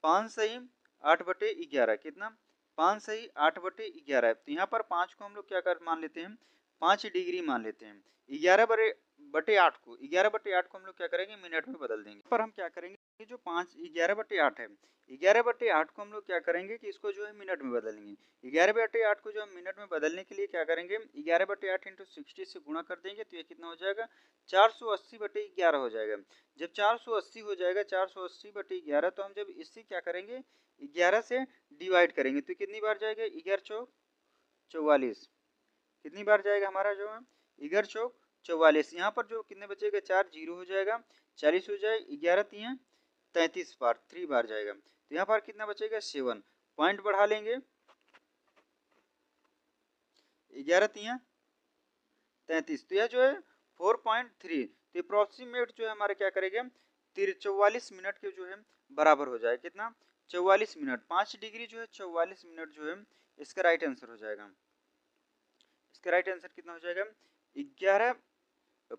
5 सही 8/11, कितना 5 सही 8/11। तो यहाँ पर 5 को हम लोग क्या कर मान लेते हैं 5 डिग्री मान लेते हैं। 11/8 को 11/8 को हम लोग क्या करेंगे मिनट में बदल देंगे। पर हम क्या करेंगे जो 11/8 है 11/8 को हम लोग क्या करेंगे कि इसको जो है मिनट में बदलेंगे। 11/8 को जो हम मिनट में बदलने के लिए क्या करेंगे 11/8 इंटू 60 से गुणा कर देंगे तो ये कितना हो जाएगा 480/11 हो जाएगा। जब 480 हो जाएगा 480/11 तो हम जब इससे क्या करेंगे 11 से डिवाइड करेंगे तो कितनी बार जाएगा 11 चौक 44, कितनी बार जाएगा हमारा जो है 11 चौक 44। यहाँ पर जो कितने बचेगा 4 जीरो हो जाएगा 40 हो जाए 11 3 33 बार 3 बार जाएगा। तो यहाँ पर कितना बचेगा 7 पॉइंट बढ़ा लेंगे 11 3 33 तो यह जो है 4.3। तो अप्रोक्सीमेट जो है हमारा क्या करेगा 44 मिनट के जो है बराबर हो जाए, कितना 44 मिनट। 5 डिग्री जो है 44 मिनट जो है इसका राइट आंसर हो जाएगा। इसका राइट आंसर कितना हो जाएगा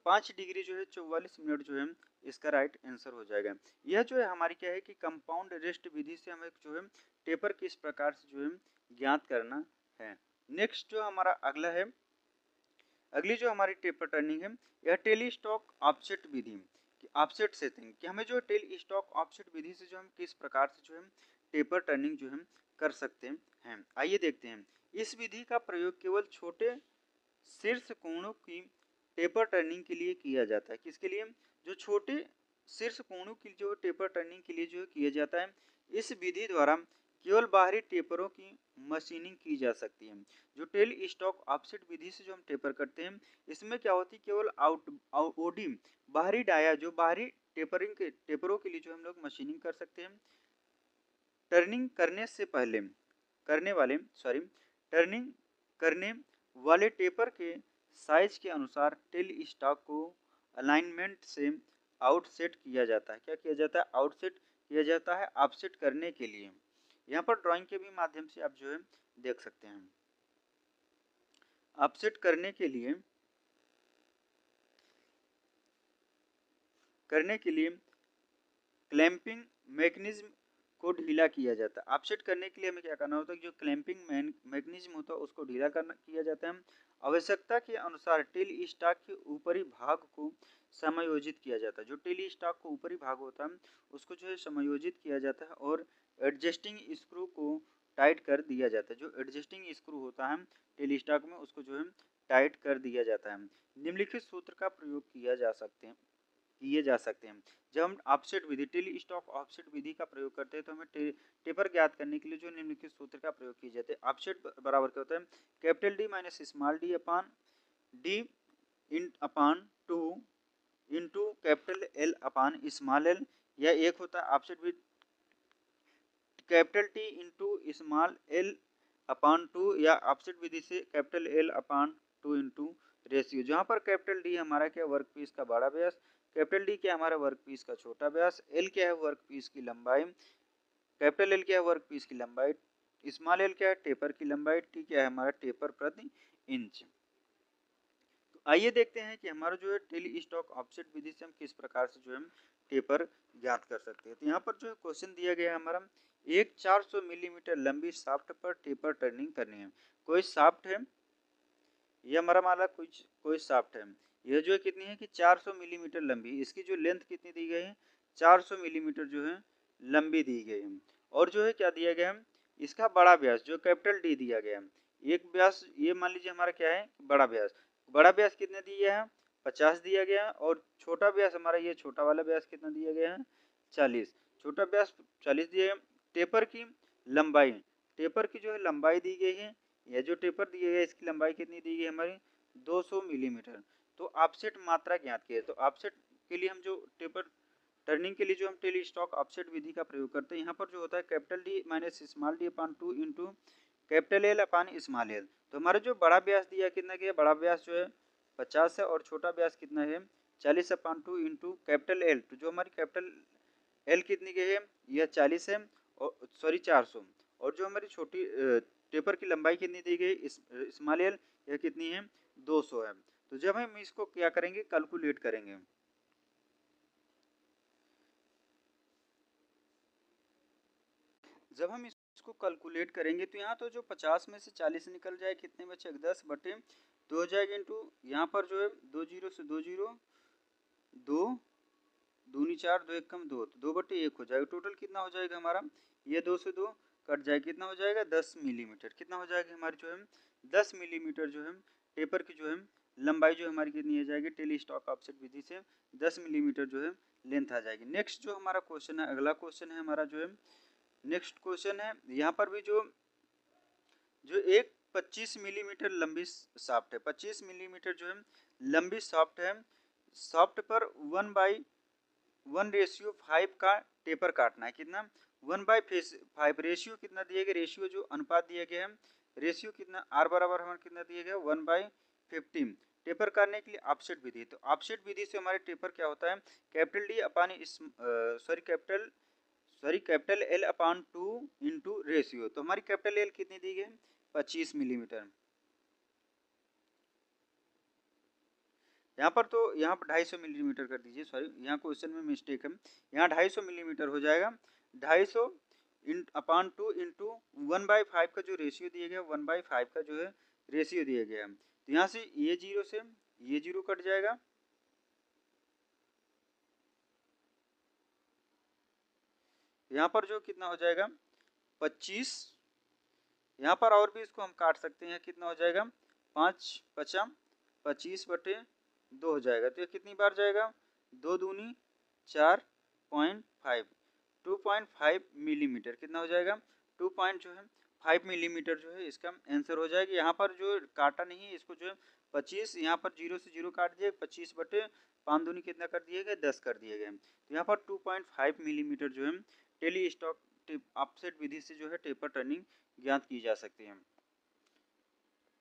5 डिग्री जो है 44 मिनट जो है इसका राइट आंसर हो जाएगा। यह जो है हमारी क्या है कि कंपाउंड रेस्ट विधि से हमें जो है टेपर किस प्रकार से जो है ज्ञात करना है। नेक्स्ट जो हमारा अगला है, अगली जो हमारी टेपर टर्निंग है यह टेली स्टॉक ऑफसेट विधि ऑफसेट सेटिंग कि हमें जो टेल स्टॉक ऑफसेट विधि से जो हम किस प्रकार से जो है टेपर टर्निंग जो हम कर सकते हैं। आइए देखते हैं। इस विधि का प्रयोग केवल छोटे शीर्ष कोणों की टेपर टर्निंग के लिए किया जाता है। किसके लिए जो छोटे शीर्ष कोणों की जो टेपर टर्निंग के लिए जो किया जाता है। इस विधि द्वारा केवल बाहरी टेपरों की मशीनिंग की जा सकती है। जो टेल स्टॉक ऑफसेट विधि से जो हम टेपर करते हैं इसमें क्या होती है केवल ओडी बाहरी डाया जो बाहरी टेपरिंग के टेपरों के लिए जो हम लोग मशीनिंग कर सकते हैं। टर्निंग करने से पहले टर्निंग करने वाले टेपर के साइज के अनुसार टेल स्टॉक को अलाइनमेंट से आउटसेट किया जाता है। क्या किया जाता है आउटसेट किया जाता है ऑफसेट करने के लिए। यहाँ पर ड्राइंग के भी माध्यम से आप जो है देख सकते हैं। ऑफसेट करने के लिए क्लैंपिंग मैकेनिज्म को ढीला किया जाता है। ऑफसेट करने के लिए हमें क्या करना होता है जो क्लैंपिंग मैकेनिज्म होता है उसको ढीला किया जाता है। आवश्यकता के अनुसार टेल स्टॉक के ऊपरी भाग को समायोजित किया जाता है। जो टेल स्टॉक को ऊपरी भाग होता है उसको जो है समायोजित किया जाता है और एडजस्टिंग स्क्रू को टाइट कर दिया जाता है। जो एडजस्टिंग स्क्रू होता है टेल स्टॉक में उसको जो है टाइट कर दिया जाता है। निम्नलिखित सूत्र का प्रयोग किया जा सकते हैं किए जा सकते हैं। जब हम ऑफसेट विधि टेली स्टॉक ऑफसेट विधि का प्रयोग करते हैं तो हमें टेपर ज्ञात करने के लिए जो निम्नलिखित सूत्र का प्रयोग किया जाता है। ऑफसेट बराबर क्या होता है, capital D minus small d upon d इन upon 2 into capital l upon small l, या एक होता है offset with capital t into small l upon 2, या ऑफसेट विधि से capital l upon 2 into ratio, जहाँ पर कैपिटल डी हमारा क्या वर्क पीस का बड़ा व्यास, कैपिटल डी क्या हमारा वर्क पीस का छोटा व्यास, एल क्या है वर्क पीस की लंबाई, कैपिटल एल क्या है वर्क पीस की लंबाई, स्मॉल एल क्या है टेपर की लंबाई, टी क्या है हमारा टेपर प्रति इंच। तो आइए देखते हैं कि हमारा जो है टेली स्टॉक ऑफसेट विधि से हम किस प्रकार से जो है टेपर ज्ञात कर सकते हैं। तो यहाँ पर जो है क्वेश्चन दिया गया है हमारा, एक 400 मिलीमीटर लंबी शाफ्ट पर टेपर टर्निंग करनी है। कोई शाफ्ट है, ये हमारा माला कोई शाफ्ट है, यह जो है कितनी है कि 400 मिलीमीटर लंबी, इसकी जो लेंथ कितनी दी गई है 400 मिलीमीटर जो है लंबी दी गई है, और जो है क्या दिया गया है इसका बड़ा व्यास जो कैपिटल डी दिया गया है, एक व्यास ये मान लीजिए हमारा क्या है बड़ा व्यास कितने दिया है 50 दिया गया है, और छोटा व्यास हमारा ये छोटा वाला व्यास कितना दिया गया है 40, छोटा व्यास 40 दिया है। टेपर की जो है लंबाई दी गई है, यह जो टेपर दिया गया है इसकी लंबाई कितनी दी गई है हमारी 200 मिलीमीटर। तो ऑफसेट मात्रा ज्ञात की है, तो ऑफसेट के लिए हम जो टेपर टर्निंग के लिए जो हम टेली स्टॉक ऑफसेट विधि का प्रयोग करते हैं, यहाँ पर जो होता है capital D minus small d upon 2 into capital l upon small l. तो हमारा जो बड़ा व्यास दिया कितना गया, बड़ा व्यास जो है 50 है, और छोटा व्यास कितना है 40 अपान 2 इंटू कैपिटल एल, तो जो हमारी कैपिटल एल कितनी गई है यह 40 है, और सॉरी 400, और जो हमारी छोटी टेपर की लंबाई कितनी दी गई स्मॉल एल, यह कितनी है 200 है। तो जब हम इसको क्या करेंगे कैलकुलेट करेंगे, जब हम इसको कैलकुलेट करेंगे तो यहाँ तो जो 50 में से 40 निकल जाए कितने बचे 10 बटे 2 हो जाएगा, इंटू यहाँ पर जो है 2 जीरो से 2 जीरो 2 दूनी 4 2 एक कम 2, तो 2 बटे 1 हो जाएगा। टोटल कितना हो जाएगा हमारा, ये 2 से 2 कट जाएगा, कितना हो जाएगा 10 मिलीमीटर, कितना हो जाएगा हमारी जो है 10 मिलीमीटर जो है टेपर की जो है लंबाई जो हमारी कितनी आ जाएगी टेली स्टॉक ऑफसेट विधि से 10 मिलीमीटर जो है लेंथ आ जाएगी। नेक्स्ट जो हमारा क्वेश्चन है, अगला क्वेश्चन है हमारा जो है नेक्स्ट क्वेश्चन है, यहाँ पर भी जो एक 25 मिलीमीटर लंबी शाफ्ट है, 25 मिलीमीटर जो है लंबी शाफ्ट है, शाफ्ट पर 1/1:5 का टेपर काटना है, कितना 1/5 रेशियो कितना दिया गया, रेशियो जो अनुपात दिया गया है, रेशियो कितना आर बराबर हमारा कितना दिया गया 1/15 टेपर करने के लिए ऑफसेट विधि। तो ऑफसेट विधि से हमारे टेपर क्या होता है कैपिटल डी अपान capital l upon 2 into ratio, तो हमारी कैपिटल एल कितनी दी गई 25 मिलीमीटर, यहाँ पर तो यहाँ पर 250 मिलीमीटर कर दीजिए, सॉरी यहाँ क्वेश्चन में मिस्टेक है, यहाँ 250 मिलीमीटर हो जाएगा, 250 अपान 2 इंटू 1/5 का जो रेशियो दिया गया 1/5 का जो है रेशियो दिया गया है, तो यहाँ से ये जीरो कट जाएगा, यहाँ पर जो कितना हो जाएगा 25, यहाँ पर और भी इसको हम काट सकते हैं, कितना हो जाएगा 5×5 = 25/2 हो जाएगा, तो ये कितनी बार जाएगा 2 दूनी 4.5 2.5 मिलीमीटर, कितना हो जाएगा 2.5 मिलीमीटर जो है इसका आंसर हो जाएगा। यहाँ पर जो काटा नहीं है इसको जो है 25, यहाँ पर 0 से 0 काट दिए, 25/5 दूनी कितना कर दिए गए 10 कर दिए गए, तो यहाँ पर 2.5 मिलीमीटर जो है टेली स्टॉक ऑफसेट विधि से जो है टेपर टर्निंग ज्ञात की जा सकती है।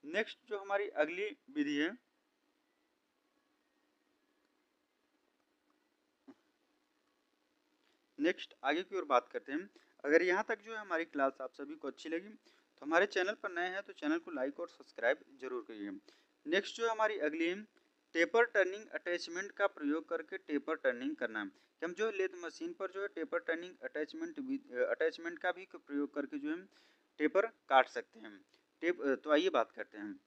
नेक्स्ट जो हमारी अगली विधि है, नेक्स्ट आगे की ओर बात करते हैं। अगर यहाँ तक जो है हमारी क्लास आप सभी को अच्छी लगी तो हमारे चैनल पर नए हैं तो चैनल को लाइक और सब्सक्राइब जरूर करिए। नेक्स्ट जो हमारी अगली है टेपर टर्निंग अटैचमेंट का प्रयोग करके टेपर टर्निंग करना, कि हम जो लेथ मशीन पर जो है टेपर टर्निंग अटैचमेंट का भी प्रयोग करके जो है टेपर काट सकते हैं। तो आइए बात करते हैं।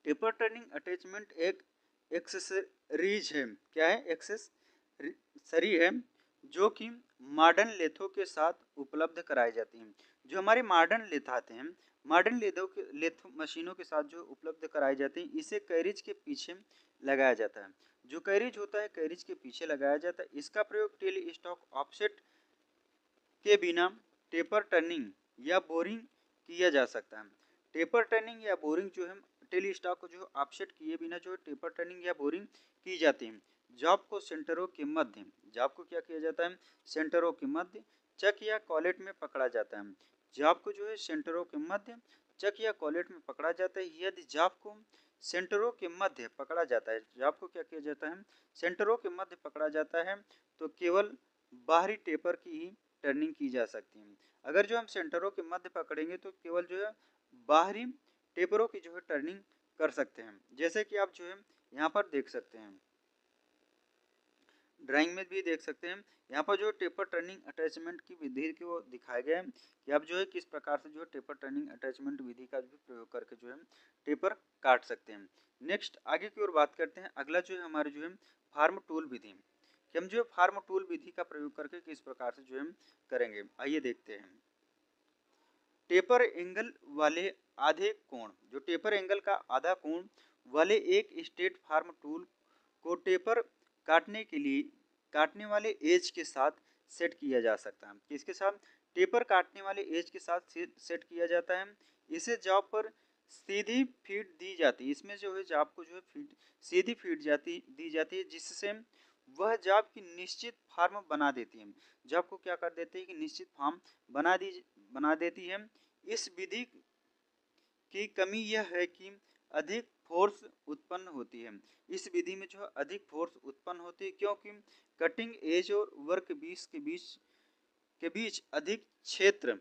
टेपर टर्निंग अटैचमेंट एक एक्सेसरीज है, क्या है एक्सेसरी है, जो कि मॉडर्न लेथों के साथ उपलब्ध कराई जाती हैं। जो हमारे मॉडर्न लेथ आते हैं, मॉडर्न लेथ मशीनों के साथ जो उपलब्ध कराई जाती हैं, इसे कैरिज के पीछे लगाया जाता है। जो कैरिज होता है कैरिज के पीछे लगाया जाता है। इसका प्रयोग टेल स्टॉक ऑफसेट के बिना टेपर टर्निंग या बोरिंग किया जा सकता है। टेपर टर्निंग या बोरिंग जो है टेल स्टॉक को जो ऑफसेट किए बिना जो टेपर टर्निंग या बोरिंग की जाती है। जॉब को सेंटरों के मध्य, जॉब को क्या किया जाता है, सेंटरों के मध्य चक या कॉलेट में पकड़ा जाता है। जॉब को जो है सेंटरों के मध्य चक या कॉलेट में पकड़ा जाता है। यदि जॉब को सेंटरों के मध्य पकड़ा जाता है, जॉब को क्या किया जाता है, सेंटरों के मध्य पकड़ा जाता है, तो केवल बाहरी टेपर की ही टर्निंग की जा सकती है। अगर जो हम सेंटरों के मध्य पकड़ेंगे तो केवल जो है बाहरी टेपरों की जो है टर्निंग कर सकते हैं। जैसे कि आप जो है यहाँ पर देख सकते हैं, ड्राइंग में भी देख सकते हैं, यहाँ पर जो टेपर टर्निंग अटैचमेंट की विधि को दिखाया गया है कि आप जो है किस प्रकार से जो है टेपर टर्निंग अटैचमेंट विधि का भी प्रयोग करके जो है टेपर काट सकते हैं। नेक्स्ट आगे की ओर बात करते हैं। अगला जो है हमारे जो है फार्म टूल विधि, कि हम जो है फार्म टूल विधि का प्रयोग करके किस प्रकार से जो है करेंगे, आइए देखते हैं। टेपर एंगल वाले आधे कोण, जो टेपर एंगल का आधा कोण वाले एक स्ट्रेट फार्म टूल को टेपर काटने के लिए काटने वाले एज के साथ सेट किया जा सकता है। किसके साथ, टेपर काटने वाले एज के साथ सेट किया जाता है। इसे जॉब पर सीधी फीड दी जाती है। इसमें जो है जॉब को जो है फीड सीधी फीड दी जाती है, जिससे वह जॉब की निश्चित फार्म बना देती है। जॉब को क्या कर देती है कि निश्चित फार्म बना देती है। इस विधि की कमी यह है कि अधिक फोर्स उत्पन्न होती है। इस विधि में जो अधिक फोर्स उत्पन्न होती है, क्योंकि कटिंग एज और वर्क के बीच अधिक क्षेत्र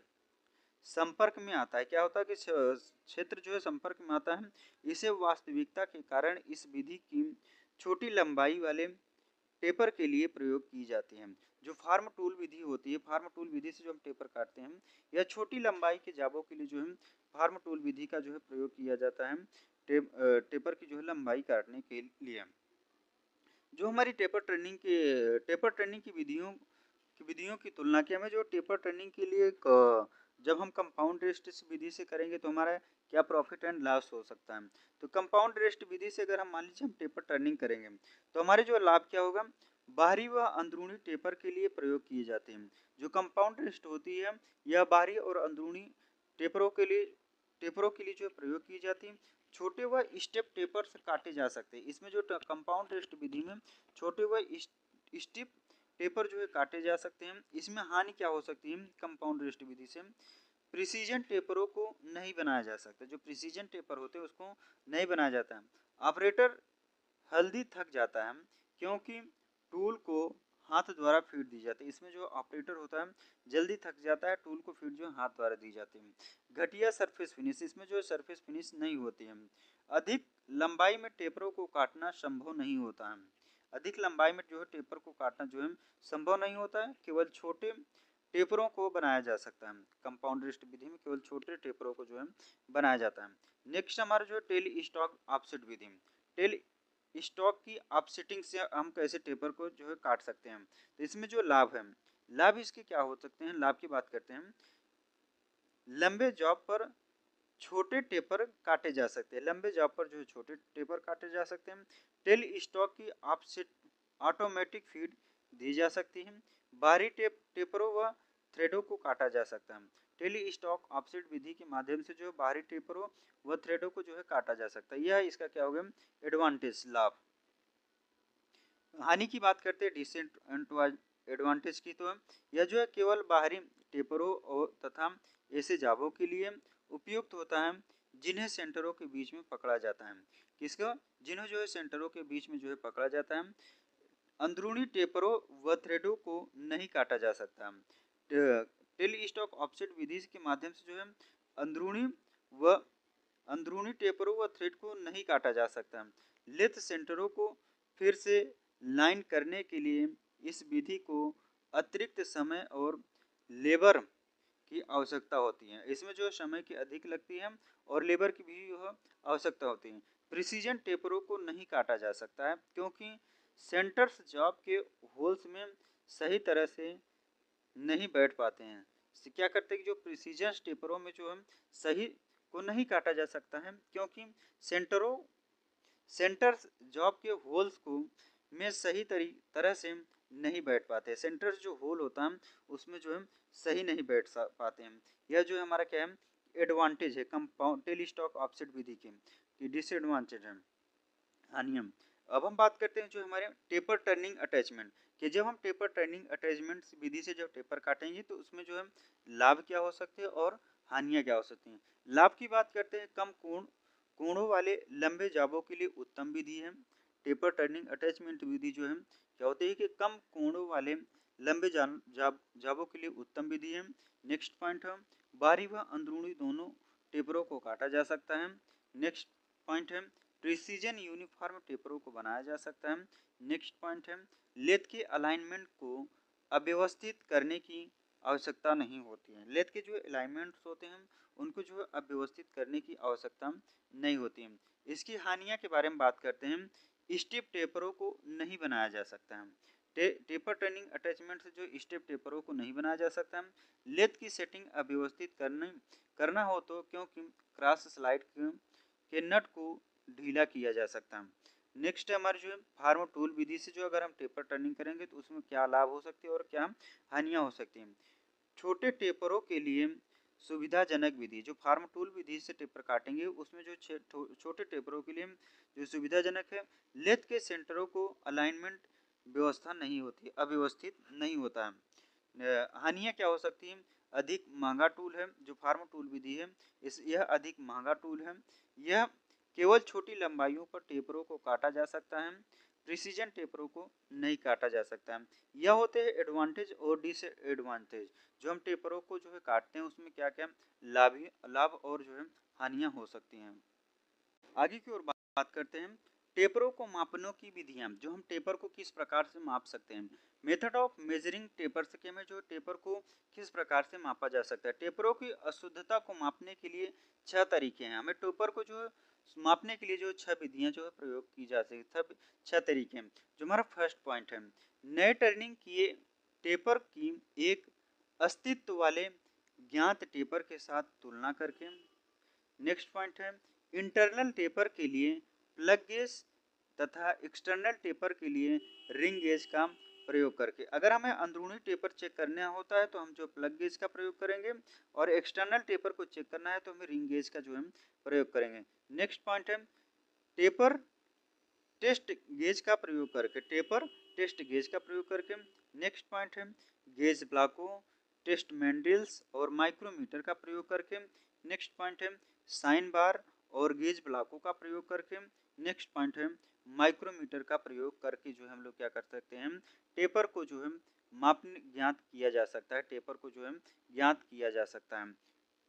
संपर्क में आता है। क्या होता है कि क्षेत्र जो है संपर्क में आता है। इसे वास्तविकता के कारण इस विधि की छोटी लंबाई वाले टेपर के लिए प्रयोग की जाती है। जो फार्म टूल विधि होती है, फार्म टूल विधि से जो हम टेपर काटते हैं, यह छोटी लंबाई के जाबों के लिए जो है फार्म टूल विधि का जो है प्रयोग किया जाता है टेपर की जो है लंबाई काटने के लिए। जो हमारी टेपर ट्रेनिंग की विधियों की तुलना की हमें जो टेपर ट्रेनिंग के लिए जब हम कंपाउंड रेस्ट विधि से करेंगे तो हमारा क्या प्रॉफिट एंड लॉस हो सकता है। तो कंपाउंड रेस्ट विधि से अगर हम मान लीजिए हम टेपर टर्निंग करेंगे तो हमारे जो लाभ क्या होगा, बाहरी व अंदरूनी टेपर के लिए प्रयोग किए जाते हैं। जो कंपाउंड रेस्ट होती है यह बाहरी और अंदरूनी टेपरों के लिए जो प्रयोग की जाती है। छोटे व स्टेप टेपर्स काटे जा सकते हैं। इसमें जो कंपाउंड रेस्ट विधि में छोटे व स्टेप टेपर जो है काटे जा सकते हैं। इसमें हानि क्या हो सकती है, कंपाउंड रेस्ट विधि से प्रिसीजन टेपरों को नहीं बनाया जा सकता। जो प्रिसीजन टेपर होते हैं उसको नहीं बनाया जाता है। ऑपरेटर हल्दी थक जाता है क्योंकि टूल को हाथ द्वारा फीड दी जाती है। इसमें जो ऑपरेटर होता है जल्दी थक जाता है, टूल को फीड जो हाथ द्वारा दी जाती है। घटिया सरफेस फिनिश, इसमें जो सरफेस फिनिश नहीं होती है। अधिक लंबाई में टेपरों को काटना संभव नहीं होता है। अधिक लंबाई में जो है टेपर को काटना जो है संभव नहीं होता है। केवल छोटे टेपरों को बनाया जा सकता है। कंपाउंड रेस्ट विधि में केवल छोटे टेपरों को जो है बनाया जाता है। नेक्स्ट हमारा जो है टेल स्टॉक ऑफसेट विधि, टेल स्टॉक की ऑफसेटिंग से हम कैसे टेपर को जो है काट सकते हैं। तो इसमें जो लाभ है, लाभ इसके क्या हो सकते हैं, लाभ की बात करते हैं। लंबे जॉब पर छोटे टेपर काटे जा सकते हैं। लंबे जॉब पर जो है छोटे टेपर काटे जा सकते हैं। टेल स्टॉक की ऑफसेट ऑटोमेटिक फीड दी जा सकती है। बाहरी टेपरों व थ्रेडों को काटा जा सकता है। टेल स्टॉक ऑफसेट विधि के माध्यम से जो बाहरी टेपरों व थ्रेडों को जो है काटा जा सकता है। यह इसका क्या होगा, एडवांटेज, लाभ। हानि की बात करते हैं डिसएडवांटेज की, तो यह जो है केवल बाहरी टेपरों और तथा ऐसे जाबों के लिए उपयुक्त होता है जिन्हें सेंटरों के बीच में पकड़ा जाता है। किसको, जिन्हें जो है सेंटरों के बीच में जो है पकड़ा जाता है। अंदरूनी टेपरों व थ्रेडों को नहीं काटा जा सकता। टेल स्टॉक ऑफसेट विधि के माध्यम से जो है अंदरूनी टेपरों व थ्रेड को नहीं काटा जा सकता। लेथ सेंटरों को फिर से लाइन करने के लिए इस विधि को अतिरिक्त समय और लेबर की आवश्यकता होती है। इसमें जो समय की अधिक लगती है और लेबर की भी आवश्यकता होती है। प्रिसीजन टेपरों को नहीं काटा जा सकता है क्योंकि सेंटर्स जॉब के होल्स में सही तरह से नहीं बैठ पाते हैं। क्या करते हैं कि जो प्रिसीजन टेपरों में जो हम सही को नहीं काटा जा सकता है क्योंकि सेंटर्स जॉब के होल्स को में सही तरह से नहीं बैठ पाते। सेंटर्स जो होल होता है उसमें जो है सही नहीं बैठ पाते हैं। यह जो है हमारा क्या है एडवांटेज है कंपाउंड टेल स्टॉक ऑफसेट विधि की डिसएडवांटेज है हानियम। अब हम बात करते हैं जो हमारे टेपर टर्निंग अटैचमेंट कि जब हम टेपर टर्निंग अटैचमेंट विधि से जब टेपर काटेंगे तो उसमें जो है लाभ क्या हो सकते हैं और हानियां क्या हो सकती हैं। लाभ की बात करते हैं कम कोणों वाले लंबे जाबों के लिए उत्तम विधि है। टेपर टर्निंग अटैचमेंट विधि जो है क्या होती है कि कम कोणों वाले लंबे जाबों के लिए उत्तम विधि है। नेक्स्ट पॉइंट है बाहरी व अंदरूनी दोनों टेपरों को काटा जा सकता है। नेक्स्ट पॉइंट है प्रिसीजन यूनिफॉर्म टेपरों को बनाया जा सकता है। नेक्स्ट पॉइंट है लेथ के अलाइनमेंट को अव्यवस्थित करने की आवश्यकता नहीं होती है। लेथ के जो अलाइनमेंट्स होते हैं उनको जो है अव्यवस्थित करने की आवश्यकता नहीं होती है। इसकी हानियां के बारे में बात करते हैं स्टेप टेपरों को नहीं बनाया जा सकता है। टेपर टर्निंग अटैचमेंट से जो स्टेप टेपरों को नहीं बनाया जा सकता है। लेथ की सेटिंग अव्यवस्थित करना हो तो क्योंकि क्रॉस स्लाइड के नट को ढीला किया जा सकता है। नेक्स्ट है हमारे जो है फार्म टूल विधि से जो अगर हम टेपर टर्निंग करेंगे तो उसमें क्या लाभ हो सकते हैं और क्या हानियां हो सकती हैं। छोटे टेपरों के लिए सुविधाजनक विधि जो फार्म टूल विधि से टेपर काटेंगे उसमें जो छोटे टेपरों के लिए जो सुविधाजनक है लेथ के सेंटरों को अलाइनमेंट व्यवस्था नहीं होती अव्यवस्थित नहीं होता है। हानियां क्या हो सकती हैं अधिक महंगा टूल है जो फार्म टूल विधि है यह अधिक महंगा टूल है। यह केवल छोटी लंबाइयों पर टेपरों को काटा जा सकता है। प्रिसीजन टेपरों को नहीं काटा जा सकता है। यह होते हैं एडवांटेज और डिसएडवांटेज जो हम टेपरों को जो है काटते हैं उसमें क्या क्या लाभ और जो है हानियां हो सकती हैं। आगे की ओर बात करते हैं टेपरों को मापने की विधियां जो हम टेपर को किस प्रकार से माप सकते हैं। मेथड ऑफ मेजरिंग टेपर्स के में जो टेपर को किस प्रकार से मापा जा सकता है। टेपरों की अशुद्धता को मापने के लिए 6 तरीके हैं। हमें टेपर को जो मापने के लिए जो 6 विधियां जो है प्रयोग की जा सकती है 6 तरीके हैं। जो हमारा फर्स्ट पॉइंट है नए टर्निंग किए टेपर की एक अस्तित्व वाले ज्ञात टेपर के साथ तुलना करके। नेक्स्ट पॉइंट है इंटरनल टेपर के लिए प्लग गेज तथा एक्सटर्नल टेपर के लिए रिंग गेज का प्रयोग करके। अगर हमें अंदरूनी टेपर चेक करना होता है तो हम जो प्लग गेज का प्रयोग करेंगे और एक्सटर्नल टेपर को चेक करना है तो हमें रिंग गेज का जो है प्रयोग करेंगे। नेक्स्ट पॉइंट है टेपर टेस्ट गेज का प्रयोग करके टेपर टेस्ट गेज का प्रयोग करके। नेक्स्ट पॉइंट है गेज ब्लॉकों टेस्ट मैंडल्स और माइक्रोमीटर का प्रयोग करके। नेक्स्ट पॉइंट है साइन बार और गेज ब्लॉकों का प्रयोग करके। नेक्स्ट पॉइंट है माइक्रोमीटर का प्रयोग करके जो है हम लोग क्या कर सकते हैं टेपर को जो है मापने ज्ञात किया जा सकता है। टेपर को जो है ज्ञात किया जा सकता है।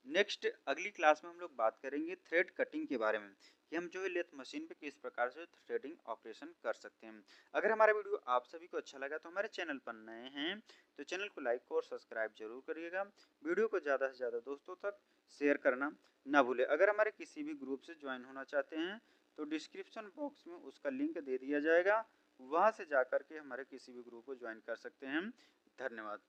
नेक्स्ट अगली क्लास में हम लोग बात करेंगे थ्रेड कटिंग के बारे में कि हम जो है लेथ मशीन पे किस प्रकार से थ्रेडिंग ऑपरेशन कर सकते हैं। अगर हमारा वीडियो आप सभी को अच्छा लगा तो हमारे चैनल पर नए हैं तो चैनल को लाइक और सब्सक्राइब जरूर करिएगा। वीडियो को ज़्यादा से ज़्यादा दोस्तों तक शेयर करना ना भूलें। अगर हमारे किसी भी ग्रुप से ज्वाइन होना चाहते हैं तो डिस्क्रिप्शन बॉक्स में उसका लिंक दे दिया जाएगा, वहाँ से जा कर के हमारे किसी भी ग्रुप को ज्वाइन कर सकते हैं। धन्यवाद।